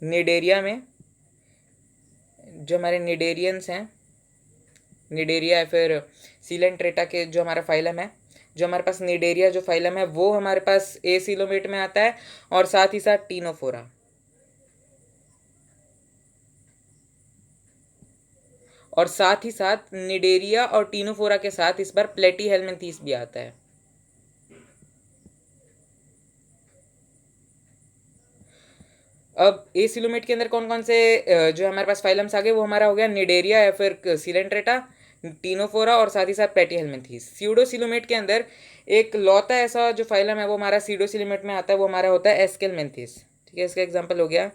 निडेरिया में, जो हमारे निडेरियंस हैं, निडेरिया या फिर सीलेंट्रेटा के जो हमारा फाइलम है, जो हमारे पास निडेरिया जो फाइलम है वो हमारे पास ए सीलोमेट में आता है, और साथ ही साथ टीनोफोरा, और साथ ही साथ निडेरिया और टीनोफोरा के साथ इस बार प्लेटीहेल्मिन्थीस भी आता है। अब ए सिलोमेट के अंदर कौन कौन से जो हमारे पास फाइलम्स आ गए, वो हमारा हो गया निडेरिया या फिर सीलेंट्रेटा, टीनोफोरा और साथ ही साथ प्लेटीहेल्मिन्थीस। सीडोसिलोमेट के अंदर एक लौता ऐसा जो फाइलम है वो हमारा सीडोसिलोमेट में आता है, वो हमारा होता है एस्केलमेंथिस। ठीक है, इसका एग्जाम्पल हो गया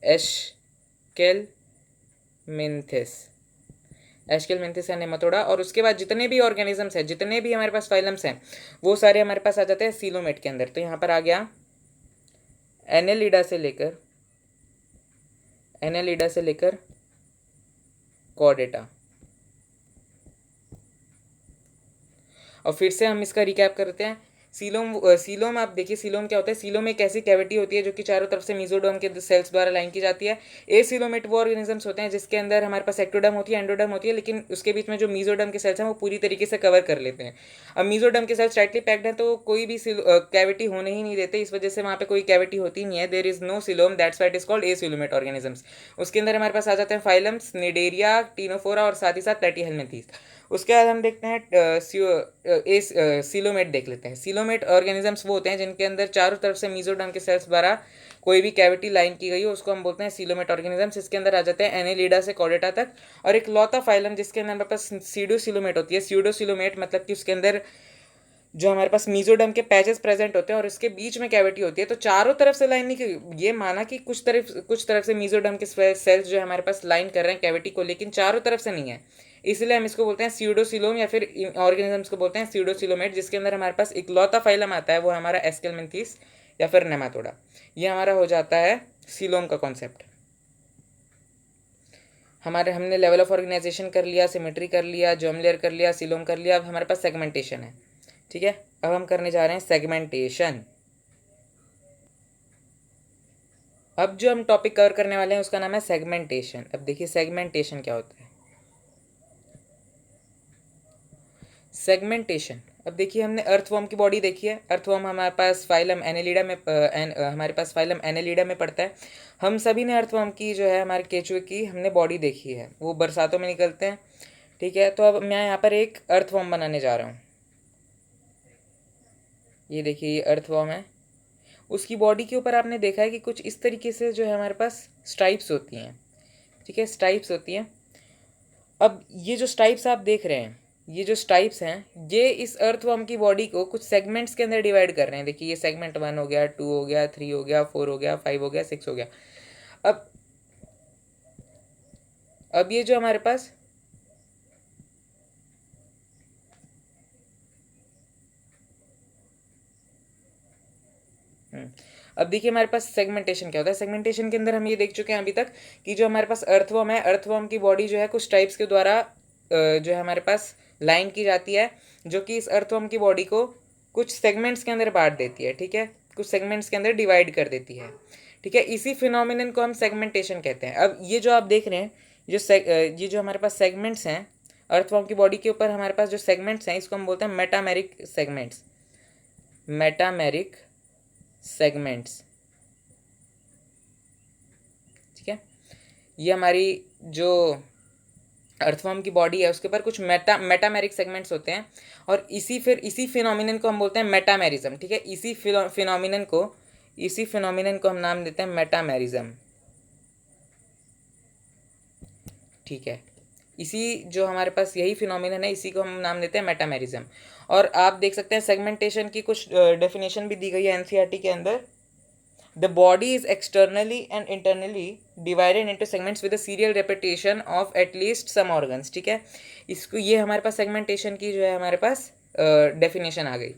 एस्केलमेंथिस। एस्केलमेंथिस है नेमाटोडा। और उसके बाद जितने भी ऑर्गेनिजम्स हैं, जितने भी हमारे पास फाइलम्स हैं, वो सारे हमारे पास आ जाते हैं सीलोमेट के अंदर। तो यहाँ पर आ गया एनेलिडा से लेकर कॉर्डेटा। और फिर से हम इसका रिकैप करते हैं। सीलोम आप देखिए, सीलोम क्या होता है? सीलोम एक ऐसी कैविटी होती है जो कि चारों तरफ से मीजोडर्म के सेल्स द्वारा लाइन की जाती है। ए सीलोमेट वो ऑर्गेनिजम्स होते हैं जिसके अंदर हमारे पास एक्टोडर्म होती है, एंडोडर्म होती है, लेकिन उसके बीच में जो मीजोडर्म के सेल्स हैं वो पूरी तरीके से कवर कर लेते हैं। अब मीजोडर्म के सेल्स टाइटली पैक्ड हैं तो कोई भी कैविटी होने ही नहीं देते, इस वजह से वहाँ पे कोई कैविटी होती नहीं है। There is no coelom, that's why it is called acoelomate organisms. उसके अंदर हमारे पास आ जाते हैं फाइलम्स निडेरिया, टीनोफोरा और साथ ही साथ प्लेटीहेल्मिन्थीस। उसके बाद हम देखते हैं सीलोमेट देख लेते हैं। सीलोमेट ऑर्गेनिजम्स वो होते हैं जिनके अंदर चारों तरफ से मीजोडर्म के सेल्स द्वारा कोई भी कैविटी लाइन की गई हो, उसको हम बोलते हैं सीलोमेट ऑर्गेनिजम्स। इसके अंदर आ जाते हैं एनेलिडा से कॉर्डेटा तक। और एक लौता फाइलम जिसके अंदर हमारे पास सीडोसिलोमेट होती है। सीडोसिलोमेट मतलब कि उसके अंदर जो हमारे पास मीजोडर्म के पैचेस प्रेजेंट होते हैं और इसके बीच में कैविटी होती है। तो चारों तरफ से लाइन नहीं की, ये माना कि कुछ तरफ से मीजोडर्म के सेल्स जो है हमारे पास लाइन कर रहे हैं कैविटी को, लेकिन चारों तरफ से नहीं है, इसलिए हम इसको बोलते हैं सीडोसिलोम, या फिर ऑर्गेनिजम्स को बोलते हैं सीडोसिलोमेट। जिसके अंदर हमारे पास इकलौता फाइलम आता है, वो हमारा एस्केलमेंथिस या फिर नेमाटोडा। ये हमारा हो जाता है सीलोम का कॉन्सेप्ट। हमने लेवल ऑफ ऑर्गेनाइजेशन कर लिया, सिमेट्री कर लिया, जर्म लेयर कर लिया, सीलोम कर लिया। अब हमारे पास सेगमेंटेशन है। ठीक है, अब हम करने जा रहे हैं सेगमेंटेशन। अब जो हम टॉपिक कवर करने वाले हैं उसका नाम है सेगमेंटेशन। अब देखिए सेगमेंटेशन क्या होता है। सेगमेंटेशन, अब देखिए हमने अर्थवर्म की बॉडी देखी है। अर्थवर्म हमारे पास फाइलम एनेलिडा में हमारे पास फाइलम एनेलिडा में पड़ता है। हम सभी ने अर्थवर्म की जो है हमारे केचुए की हमने बॉडी देखी है, वो बरसातों में निकलते हैं। ठीक है, तो अब मैं यहाँ पर एक अर्थवर्म बनाने जा रहा हूँ। ये देखिए ये अर्थवर्म है। उसकी बॉडी के ऊपर आपने देखा है कि कुछ इस तरीके से जो है हमारे पास स्ट्राइप्स होती हैं। ठीक है, स्ट्राइप्स होती हैं। अब ये जो स्ट्राइप्स आप देख रहे हैं, ये जो स्ट्राइप्स हैं, ये इस अर्थवर्म की बॉडी को कुछ सेगमेंट्स के अंदर डिवाइड कर रहे हैं। देखिए ये सेगमेंट 1 हो गया, 2 हो गया, 3 हो गया, 4 हो गया, 5 हो गया, 6 हो गया। अब ये जो हमारे पास अब देखिए हमारे पास सेगमेंटेशन क्या होता है। सेगमेंटेशन के अंदर हम ये देख चुके हैं अभी तक कि जो हमारे पास अर्थवर्म है, अर्थवर्म की बॉडी जो है कुछ टाइप्स के द्वारा जो है हमारे पास लाइन की जाती है, जो कि इस अर्थवर्म की बॉडी को कुछ सेगमेंट्स के अंदर बांट देती है। ठीक है, कुछ सेगमेंट्स के अंदर डिवाइड कर देती है। ठीक है, इसी फिनोमिनन को हम सेगमेंटेशन कहते हैं। अब ये जो आप देख रहे हैं, ये जो हमारे पास सेगमेंट्स हैं अर्थवर्म की बॉडी के ऊपर, हमारे पास जो सेगमेंट्स हैं इसको हम बोलते हैं मेटामेरिक सेगमेंट्स। Metameric segments. ठीक है, ये हमारी जो अर्थवर्म की बॉडी है उसके ऊपर कुछ मेटामेरिक सेगमेंट्स होते हैं, और इसी फिनोमिनन को हम बोलते हैं मेटामेरिज्म। ठीक है, इसी फिनोमिनन को हम नाम देते हैं मेटामेरिज्म। ठीक है, इसी जो हमारे पास यही फिनोमिनन है, इसी को हम नाम देते हैं मेटामेरिज्म। और आप देख सकते हैं सेगमेंटेशन की कुछ डेफिनेशन भी दी गई है एनसीईआरटी के अंदर। The body is externally and internally divided into segments with a serial repetition of at least some organs. ठीक है, इसको ये हमारे पास सेगमेंटेशन की जो है हमारे पास डेफिनेशन आ गई।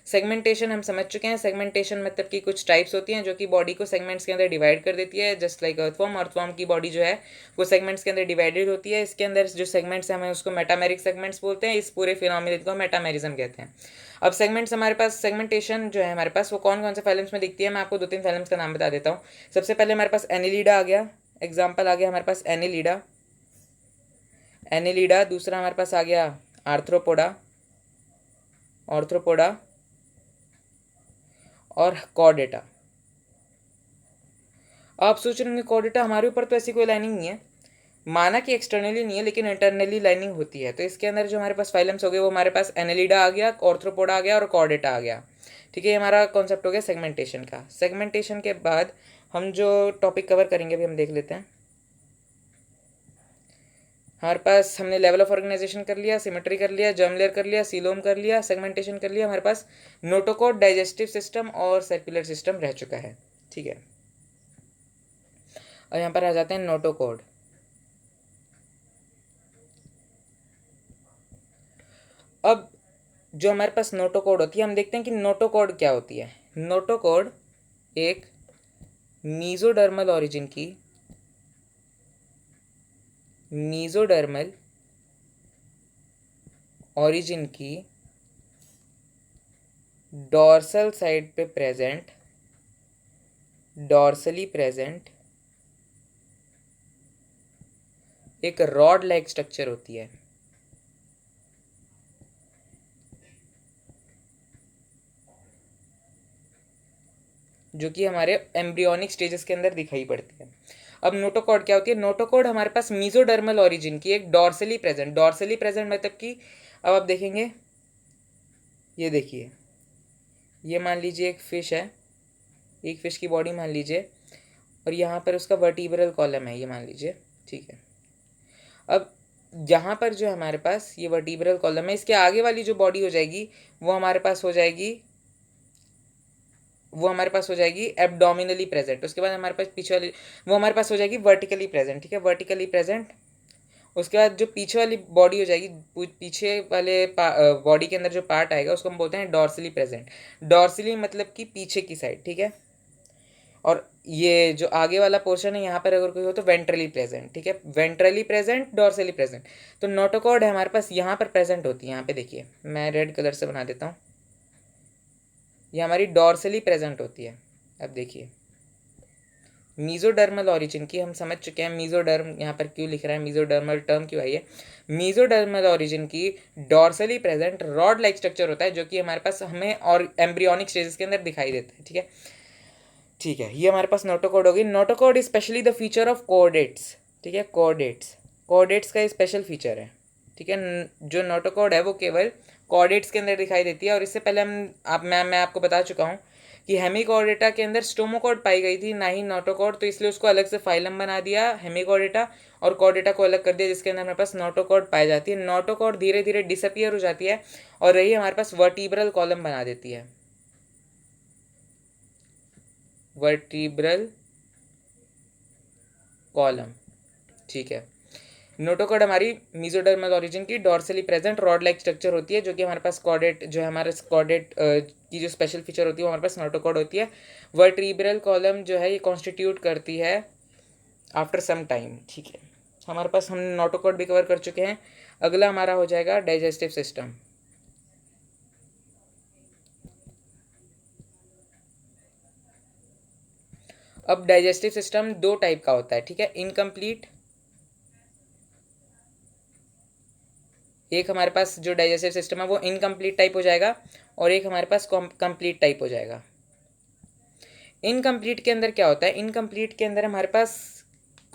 सेगमेंटेशन हम समझ चुके हैं। सेगमेंटेशन मतलब कि कुछ टाइप्स होती हैं जो कि बॉडी को सेगमेंट्स के अंदर डिवाइड कर देती है, जस्ट लाइक अर्थवर्म की बॉडी जो है वो सेगमेंट्स के अंदर डिवाइडेड होती है। इसके अंदर जो सेगमेंट्स हैं हमें उसको मेटामेरिक सेगमेंट्स बोलते हैं। इस पूरे फिनोमिना को मेटामेरिज्म कहते हैं। अब सेगमेंट्स हमारे पास, सेगमेंटेशन जो है हमारे पास वो कौन कौन से फाइलम्स में दिखती है, मैं आपको 2-3 फाइलम्स का नाम बता देता हूँ। सबसे पहले हमारे पास एनिलीडा आ गया, एग्जाम्पल आ गया हमारे पास एनिलीडा। दूसरा हमारे पास आ गया आर्थ्रोपोडा, ऑर्थ्रोपोडा और कॉर्डेटा। आप सोच रहे होंगे कॉर्डेटा हमारे ऊपर तो ऐसी कोई लाइनिंग नहीं है, माना कि एक्सटर्नली नहीं है लेकिन इंटरनली लाइनिंग होती है। तो इसके अंदर जो हमारे पास फाइलम्स हो गए वो हमारे पास एनेलिडा आ गया, ऑर्थ्रोपोडा आ गया और कॉर्डेटा आ गया। ठीक है, ये हमारा कॉन्सेप्ट हो गया सेगमेंटेशन का। सेगमेंटेशन के बाद हम जो टॉपिक कवर करेंगे अभी हम देख लेते हैं। हमारे पास हमने लेवल ऑफ ऑर्गेनाइजेशन कर लिया, सिमेट्री कर लिया, जर्म लेयर कर लिया, सीलोम कर लिया, सेगमेंटेशन कर लिया। हमारे पास नोटोकॉड, डाइजेस्टिव सिस्टम और सर्कुलर सिस्टम रह चुका है। ठीक है, और यहाँ पर आ जाते हैं नोटोकॉड। अब जो हमारे पास नोटोकॉड होती है, हम देखते हैं कि नोटोकॉड क्या होती है। नोटोकॉड एक मीजोडर्मल ऑरिजिन की, मीजोडर्मल ऑरिजिन की डॉर्सल साइड पे प्रेजेंट, डॉर्सली प्रेजेंट एक रॉड लाइक स्ट्रक्चर होती है, जो कि हमारे एम्ब्रियोनिक स्टेजेस के अंदर दिखाई पड़ती है। अब नोटोकॉड क्या होती है? नोटोकॉड हमारे पास मीजोडर्मल ऑरिजिन की एक डॉर्सली प्रेजेंट, डॉर्सली प्रेजेंट मतलब कि अब आप देखेंगे, ये देखिए, ये मान लीजिए एक फिश है, एक फिश की बॉडी मान लीजिए, और यहाँ पर उसका वर्टिब्रल कॉलम है, ये मान लीजिए। ठीक है, अब यहाँ पर जो हमारे पास ये वर्टिब्रल कॉलम है, इसके आगे वाली जो बॉडी हो जाएगी वो हमारे पास हो जाएगी, एब्डोमिनली प्रेजेंट। उसके बाद हमारे पास पीछे वाली वो हमारे पास हो जाएगी वर्टिकली प्रेजेंट। ठीक है, वर्टिकली प्रेजेंट। उसके बाद जो पीछे वाली बॉडी हो जाएगी, पीछे वाले बॉडी के अंदर जो पार्ट आएगा उसको हम बोलते हैं डॉर्सली प्रेजेंट। डॉर्सली मतलब कि पीछे की साइड। ठीक है, और ये जो आगे वाला पोर्शन है यहाँ पर अगर कोई हो तो वेंट्रली प्रेजेंट। ठीक है, वेंट्रली प्रेजेंट, डॉर्सली प्रेजेंट। तो नोटोकॉड है हमारे पास यहाँ पर प्रेजेंट होती है। यहाँ पे देखिए, मैं रेड कलर से बना देता हूँ, ये हमारी डॉर्सली प्रेजेंट होती है। अब देखिए, मीजोडर्मल ऑरिजिन की हम समझ चुके हैं। मीजोडर्म यहाँ पर क्यों लिख रहा है, मीजोडर्मल टर्म क्यों आई है? मीजोडर्मल ऑरिजिन की dorsally present rod like structure होता है, जो कि हमारे पास हमें और एम्ब्रियोनिक स्टेजेस के अंदर दिखाई देता है। ठीक है, ठीक है, ये हमारे पास नोटोकॉड होगी। Notochord is specially the feature of coordinates. ठीक है, कोऑर्डिनेट्स का स्पेशल फीचर है। ठीक है, जो नोटोकॉड है वो केवल कोऑर्डिनेट्स के अंदर दिखाई देती है। और इससे पहले मैं आपको बता चुका हूँ कि हेमिकॉर्डेटा के अंदर स्टोमोकॉड पाई गई थी, ना ही नोटोकॉड, तो इसलिए उसको अलग से फाइलम बना दिया हेमिकॉर्डेटा, और कॉर्डेटा को अलग कर दिया, जिसके अंदर हमारे पास नोटोकॉड पाई जाती है। नोटोकॉड धीरे धीरे डिसअपियर हो जाती है और यही हमारे पास वर्टिब्रल कॉलम बना देती है, वर्टिब्रल कॉलम। ठीक है, नोटोकॉड हमारी मीजोडर्मल ऑरिजिन की dorsally present rod like structure होती है, जो कि हमारे पास कॉर्डेट, जो है हमारे कॉर्डेट की जो स्पेशल फीचर होती है वो हमारे पास नोटोकॉड होती है। वर्टिब्रल कॉलम जो है ये कॉन्स्टिट्यूट करती है आफ्टर सम टाइम। ठीक है, हमारे पास हम नोटोकॉड भी कवर कर चुके हैं। अगला हमारा हो जाएगा डाइजेस्टिव सिस्टम। अब डाइजेस्टिव सिस्टम दो टाइप का होता है। ठीक है, इनकम्प्लीट, एक हमारे पास जो डाइजेस्टिव सिस्टम है वो इनकम्प्लीट टाइप हो जाएगा, और एक हमारे पास कंप्लीट टाइप हो जाएगा। इनकम्प्लीट के अंदर क्या होता है? इनकम्प्लीट के अंदर हमारे पास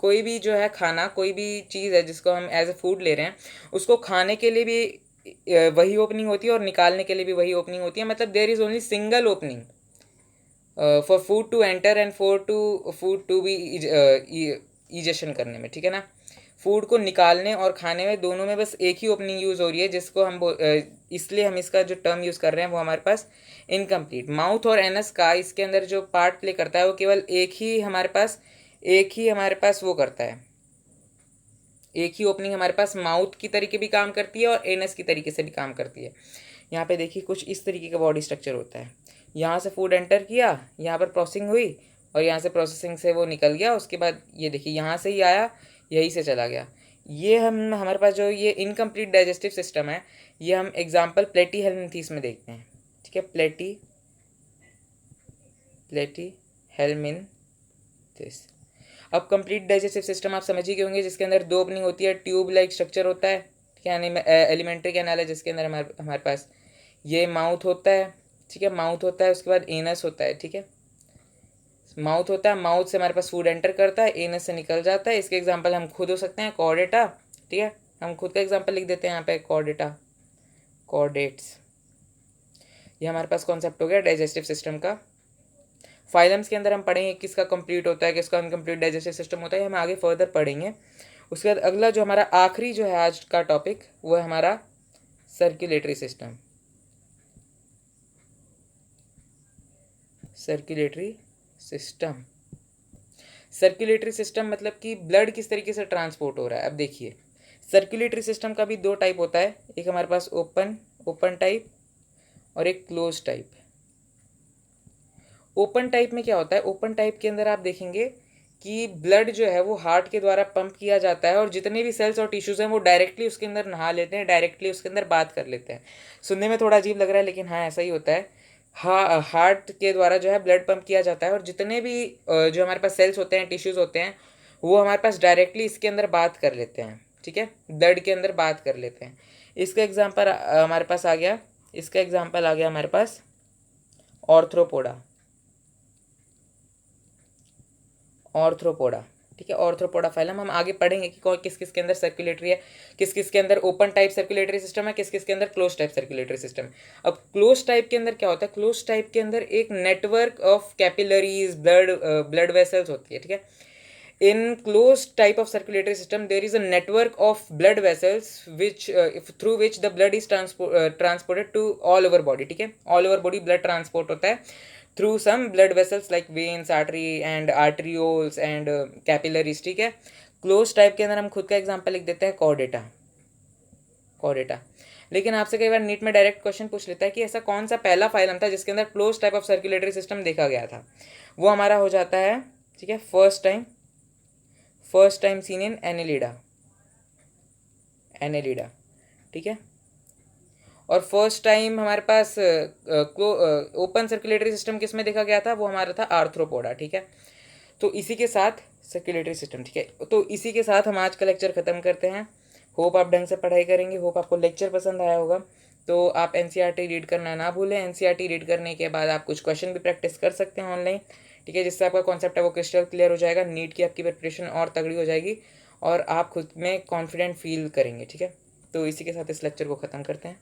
कोई भी जो है खाना, कोई भी चीज़ है जिसको हम एज ए फूड ले रहे हैं, उसको खाने के लिए भी वही ओपनिंग होती है और निकालने के लिए भी वही ओपनिंग होती है। मतलब there is only single opening for food to enter and food to be egestion करने में। ठीक है ना, फूड को निकालने और खाने में दोनों में बस एक ही ओपनिंग यूज़ हो रही है, जिसको हम इसलिए हम इसका जो टर्म यूज़ कर रहे हैं वो हमारे पास इनकम्प्लीट। माउथ और एनस का इसके अंदर जो पार्ट प्ले करता है वो केवल एक ही हमारे पास वो करता है, एक ही ओपनिंग हमारे पास माउथ की तरीके भी काम करती है और एनस की तरीके से भी काम करती है। यहाँ पे देखिए कुछ इस तरीके का बॉडी स्ट्रक्चर होता है। यहाँ से फूड एंटर किया, यहाँ पर प्रोसेसिंग हुई और यहाँ से प्रोसेसिंग से वो निकल गया। उसके बाद ये देखिए यहाँ से ही आया, यहीं से चला गया। ये हम हमारे पास जो ये इनकम्प्लीट डाइजेस्टिव सिस्टम है, ये हम एग्जाम्पल प्लेटीहेल्मिन्थेस में देखते हैं। ठीक है, प्लेटीहेल्मिन्थेस। अब कंप्लीट डाइजेस्टिव सिस्टम आप समझ ही गए होंगे, जिसके अंदर 2 ओपनिंग होती है, ट्यूब लाइक स्ट्रक्चर होता है। ठीक है, यानी एलिमेंट्री कैनाल है जिसके अंदर हमारे पास ये माउथ होता है। ठीक है, माउथ होता है, उसके बाद एनस होता है। ठीक है, माउथ होता है, माउथ से हमारे पास फूड एंटर करता है, एनस से निकल जाता है। इसके एग्जांपल हम खुद हो सकते हैं, कॉर्डेटा। ठीक है, हम खुद का एग्जांपल लिख देते हैं यहाँ पे, कॉर्डेटा, कॉर्डेट्स। ये हमारे पास कॉन्सेप्ट हो गया डाइजेस्टिव सिस्टम का। फाइलम्स के अंदर हम पढ़ेंगे किसका कंप्लीट होता है, किसका अनकम्प्लीट डाइजेस्टिव सिस्टम होता है, हम आगे फर्दर पढ़ेंगे। उसके बाद अगला जो हमारा आखिरी जो है आज का टॉपिक, वो है हमारा circulatory system. Circulatory system, circulatory system मतलब कि ब्लड किस तरीके से ट्रांसपोर्ट हो रहा है। अब देखिए, सर्कुलेटरी सिस्टम का भी 2 टाइप होता है, एक हमारे पास ओपन टाइप और एक क्लोज टाइप। ओपन टाइप में क्या होता है, ओपन टाइप के अंदर आप देखेंगे कि ब्लड जो है वो हार्ट के द्वारा पंप किया जाता है और जितने भी सेल्स और टिश्यूज़ हैं वो डायरेक्टली उसके अंदर नहा लेते हैं, डायरेक्टली उसके अंदर बात कर लेते हैं। सुनने में थोड़ा अजीब लग रहा है, लेकिन हाँ ऐसा ही होता है। हार्ट के द्वारा जो है ब्लड पंप किया जाता है और जितने भी जो हमारे पास सेल्स होते हैं, टिश्यूज़ होते हैं, वो हमारे पास डायरेक्टली इसके अंदर बात कर लेते हैं। ठीक है, ब्लड के अंदर बात कर लेते हैं। इसका एग्जाम्पल हमारे पास आ गया, इसका एग्जाम्पल आ गया हमारे पास ऑर्थ्रोपोडा। ऑर्थ्रोपोडा, ठीक है, ऑर्थ्रोपोडा फाइलम। हम आगे पढ़ेंगे कि किस किस के अंदर सर्कुलेटरी है, किस किस के अंदर ओपन टाइप सर्कुलेटरी सिस्टम है, किस किस के अंदर क्लोज टाइप सर्कुलेटरी सिस्टम है। अब क्लोज टाइप के अंदर क्या होता है, क्लोज टाइप के अंदर एक network of capillaries, blood vessels होती है। ठीक है, in closed type of circulatory system there is a network of blood vessels which through which the blood is transported to all over body. ठीक है, all over body blood transport होता है through some blood vessels like veins, artery and arterioles and capillaries. ठीक है, closed type के अंदर हम खुद का एग्जांपल लिख देते हैं, कॉर्डेटा, कॉर्डेटा। लेकिन आपसे कई बार नीट में डायरेक्ट क्वेश्चन पूछ लेता है कि ऐसा कौन सा पहला फाइलम था जिसके अंदर close type of circulatory system देखा गया था। वो हमारा हो जाता है, ठीक है, first time seen in Annelida, Annelida. ठीक है, और फर्स्ट टाइम हमारे पास ओपन सर्कुलेटरी सिस्टम किस में देखा गया था, वो हमारा था आर्थ्रोपोडा। ठीक है, तो इसी के साथ सर्कुलेटरी सिस्टम। ठीक है, तो इसी के साथ हम आज का लेक्चर ख़त्म करते हैं। होप आप ढंग से पढ़ाई करेंगे, होप आपको लेक्चर पसंद आया होगा। तो आप एनसीईआरटी रीड करना ना भूलें। एनसीईआरटी रीड करने के बाद आप कुछ क्वेश्चन भी प्रैक्टिस कर सकते हैं ऑनलाइन। ठीक है, जिससे आपका कॉन्सेप्ट है वो क्रिस्टल क्लियर हो जाएगा, नीट की आपकी प्रिपरेशन और तगड़ी हो जाएगी और आप खुद में कॉन्फिडेंट फील करेंगे। ठीक है, तो इसी के साथ इस लेक्चर को ख़त्म करते हैं।